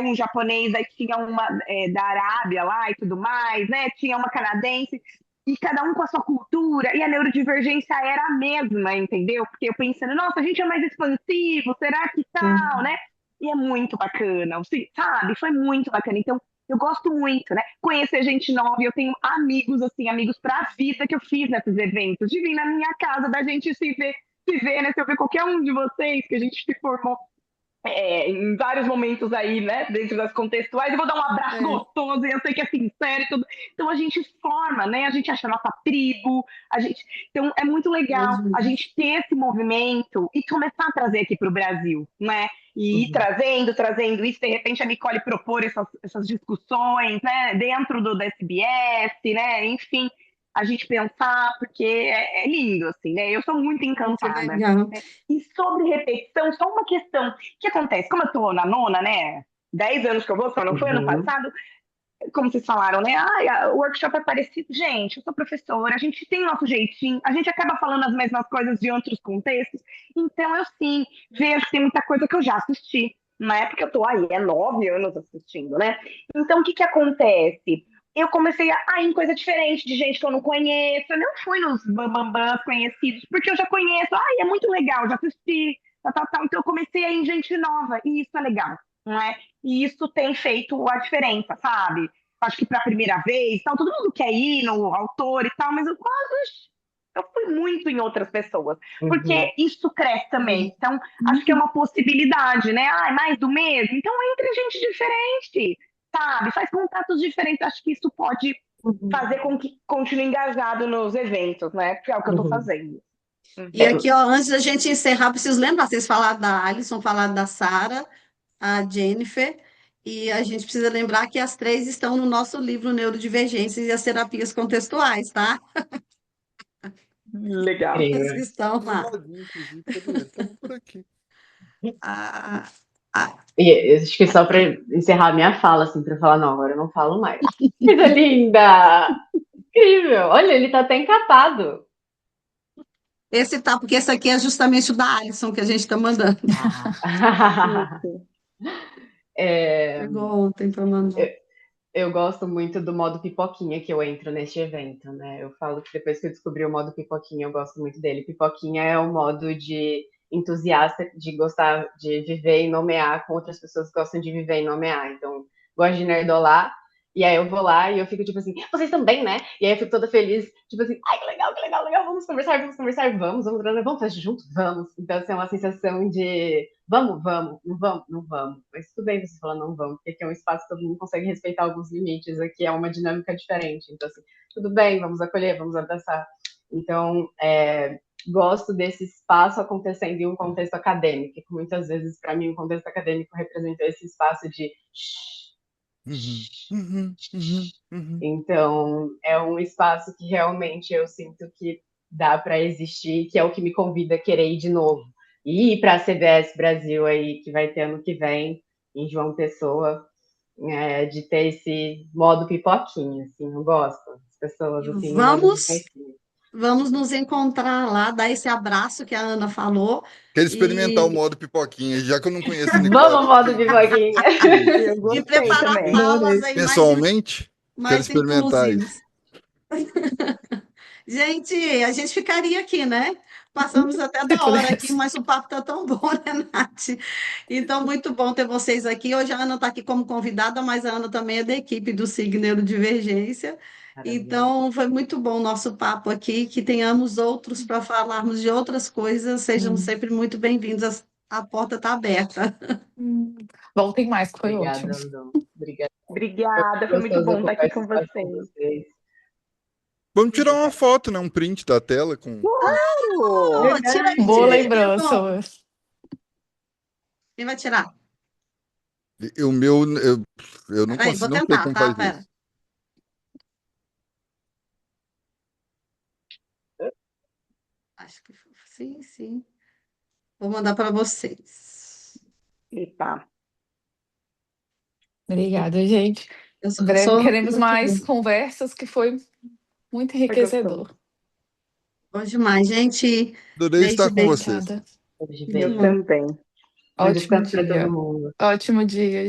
um japonês, aí tinha uma da Arábia lá e tudo mais, né? Tinha uma canadense, e cada um com a sua cultura, e a neurodivergência era a mesma, entendeu? Porque eu pensando, nossa, a gente é mais expansivo, será que tal, né? E é muito bacana, sabe? Foi muito bacana. Então, eu gosto muito, né? Conhecer gente nova. Eu tenho amigos, assim, amigos pra vida que eu fiz nesses eventos. De vir na minha casa, da gente se ver, né? Se eu ver qualquer um de vocês, que a gente se formou em vários momentos aí, né? Dentro das contextuais, eu vou dar um abraço É, gostoso, e eu sei que é sincero e tudo. Então a gente forma, né? A gente acha a nossa tribo, a gente. Então é muito legal a mesmo. gente ter esse movimento e começar a trazer aqui para o Brasil, né? E ir Uhum. trazendo isso, de repente a Nicole propor essas discussões, né? Dentro do SBS, né? Enfim, a gente pensar, porque é lindo, assim, né? Eu sou muito Que encantada. legal. Né? E sobre repetição, só uma questão. O que acontece? Como eu tô na nona, né? 10 anos que eu vou, só não foi ano Uhum. passado, como vocês falaram, né? O workshop é parecido. Gente, eu sou professora, a gente tem nosso jeitinho, a gente acaba falando as mesmas coisas de outros contextos. Então, eu sim vejo que tem muita coisa que eu já assisti. Na época eu tô aí, 9 anos assistindo, né? Então, o que acontece? Eu comecei a ir em coisa diferente, de gente que eu não conheço. Eu não fui nos bambambãs conhecidos, porque eu já conheço. É muito legal, já assisti, tal, tal, tal. Então, eu comecei a ir em gente nova, e isso é legal, não é? E isso tem feito a diferença, sabe? Acho que para a primeira vez, tal, todo mundo quer ir no autor e tal, mas eu fui muito em outras pessoas, Uhum. porque isso cresce também. Então, acho que é Uhum. uma possibilidade, né? É mais do mesmo. Então, entre gente diferente, sabe? Faz contatos diferentes. Acho que isso pode Uhum. fazer com que continue engajado nos eventos, né? Que é o que eu estou Uhum. fazendo. E Uhum. aqui, ó, antes da gente encerrar, preciso lembrar, vocês falaram da Alison, falaram da Sara, a Jennifer, e a gente precisa lembrar que as três estão no nosso livro Neurodivergências e as Terapias Contextuais, tá? Legal. Elas Incrível. estão lá. Ronaldinho, inclusive, cadê? Estamos por aqui. A, a, E eu acho que só para encerrar a minha fala, assim, para falar, não, agora eu não falo mais. Coisa linda! Incrível! Olha, ele tá até encapado. esse tá, porque esse aqui é justamente o da Alison que a gente está mandando. Ah. Isso. É, Chegou ontem para mandar. eu gosto muito do modo pipoquinha que eu entro neste evento, né? Eu falo que depois que eu descobri o modo pipoquinha, eu gosto muito dele. Pipoquinha é o modo de entusiasta, de gostar de viver e nomear com outras pessoas que gostam de viver e nomear. Então, gosto de nerdolar E aí eu vou lá e eu fico tipo assim, vocês também, né? E aí eu fico toda feliz, tipo assim, ai, que legal, legal, vamos conversar, vamos fazer junto? Vamos. Então, assim, é uma sensação de vamos, não vamos, não vamos. Mas tudo bem você falar não vamos, porque aqui é um espaço que todo mundo consegue respeitar alguns limites, aqui é uma dinâmica diferente. Então, assim, tudo bem, vamos acolher, vamos abraçar. Então, gosto desse espaço acontecendo em um contexto acadêmico, que muitas vezes, para mim, o contexto acadêmico representa esse espaço de Então, é um espaço que realmente eu sinto que dá para existir, que é o que me convida a querer ir de novo. E ir para a CBS Brasil aí, que vai ter ano que vem, em João Pessoa, de ter esse modo pipoquinha, assim, eu gosto. As pessoas, assim, no modo Vamos, pipoquinha. vamos nos encontrar lá, dar esse abraço que a Ana falou. Quero experimentar o E, modo pipoquinha, já que eu não conheço a Vamos, Nicole modo pipoquinha! Eu e gostei preparar também. falas aí pessoalmente. Quero mais experimentar isso. inclusivas. Gente, a gente ficaria aqui, né? Passamos até Se da hora aqui, pudesse. mas o papo está tão bom, né, Nath? Então, muito bom ter vocês aqui. Hoje a Ana está aqui como convidada, mas a Ana também é da equipe do SIG Neurodivergência. Maravilhoso. Então, foi muito bom o nosso papo aqui. Que tenhamos outros para falarmos de outras coisas. Sejam Hum. sempre muito bem-vindos. A porta está aberta. Voltem mais, que foi ótimo. Obrigada, Andon. Obrigada. Obrigada, foi muito Gostoso bom estar ocupar aqui esse com espaço com vocês. vocês. Vamos tirar uma foto, né? Um print da tela com. Oh, tira aí, Boa tira aí, lembrança. Quem vai tirar? O meu, eu não Peraí, vou consigo, não sei tentar, como tá? faz Pera. isso. Acho que sim, sim. Vou mandar para vocês. Eita. Obrigada, gente. Eu Em eu breve sou queremos mais conversas, que foi muito Foi gostoso. enriquecedor. bom demais, gente. Adorei estar Beijo, com beijo. vocês. Obrigada. Beijo, Muito Eu beijo. bom. também. Bom Ótimo descanso para todo dia. mundo. Ótimo dia.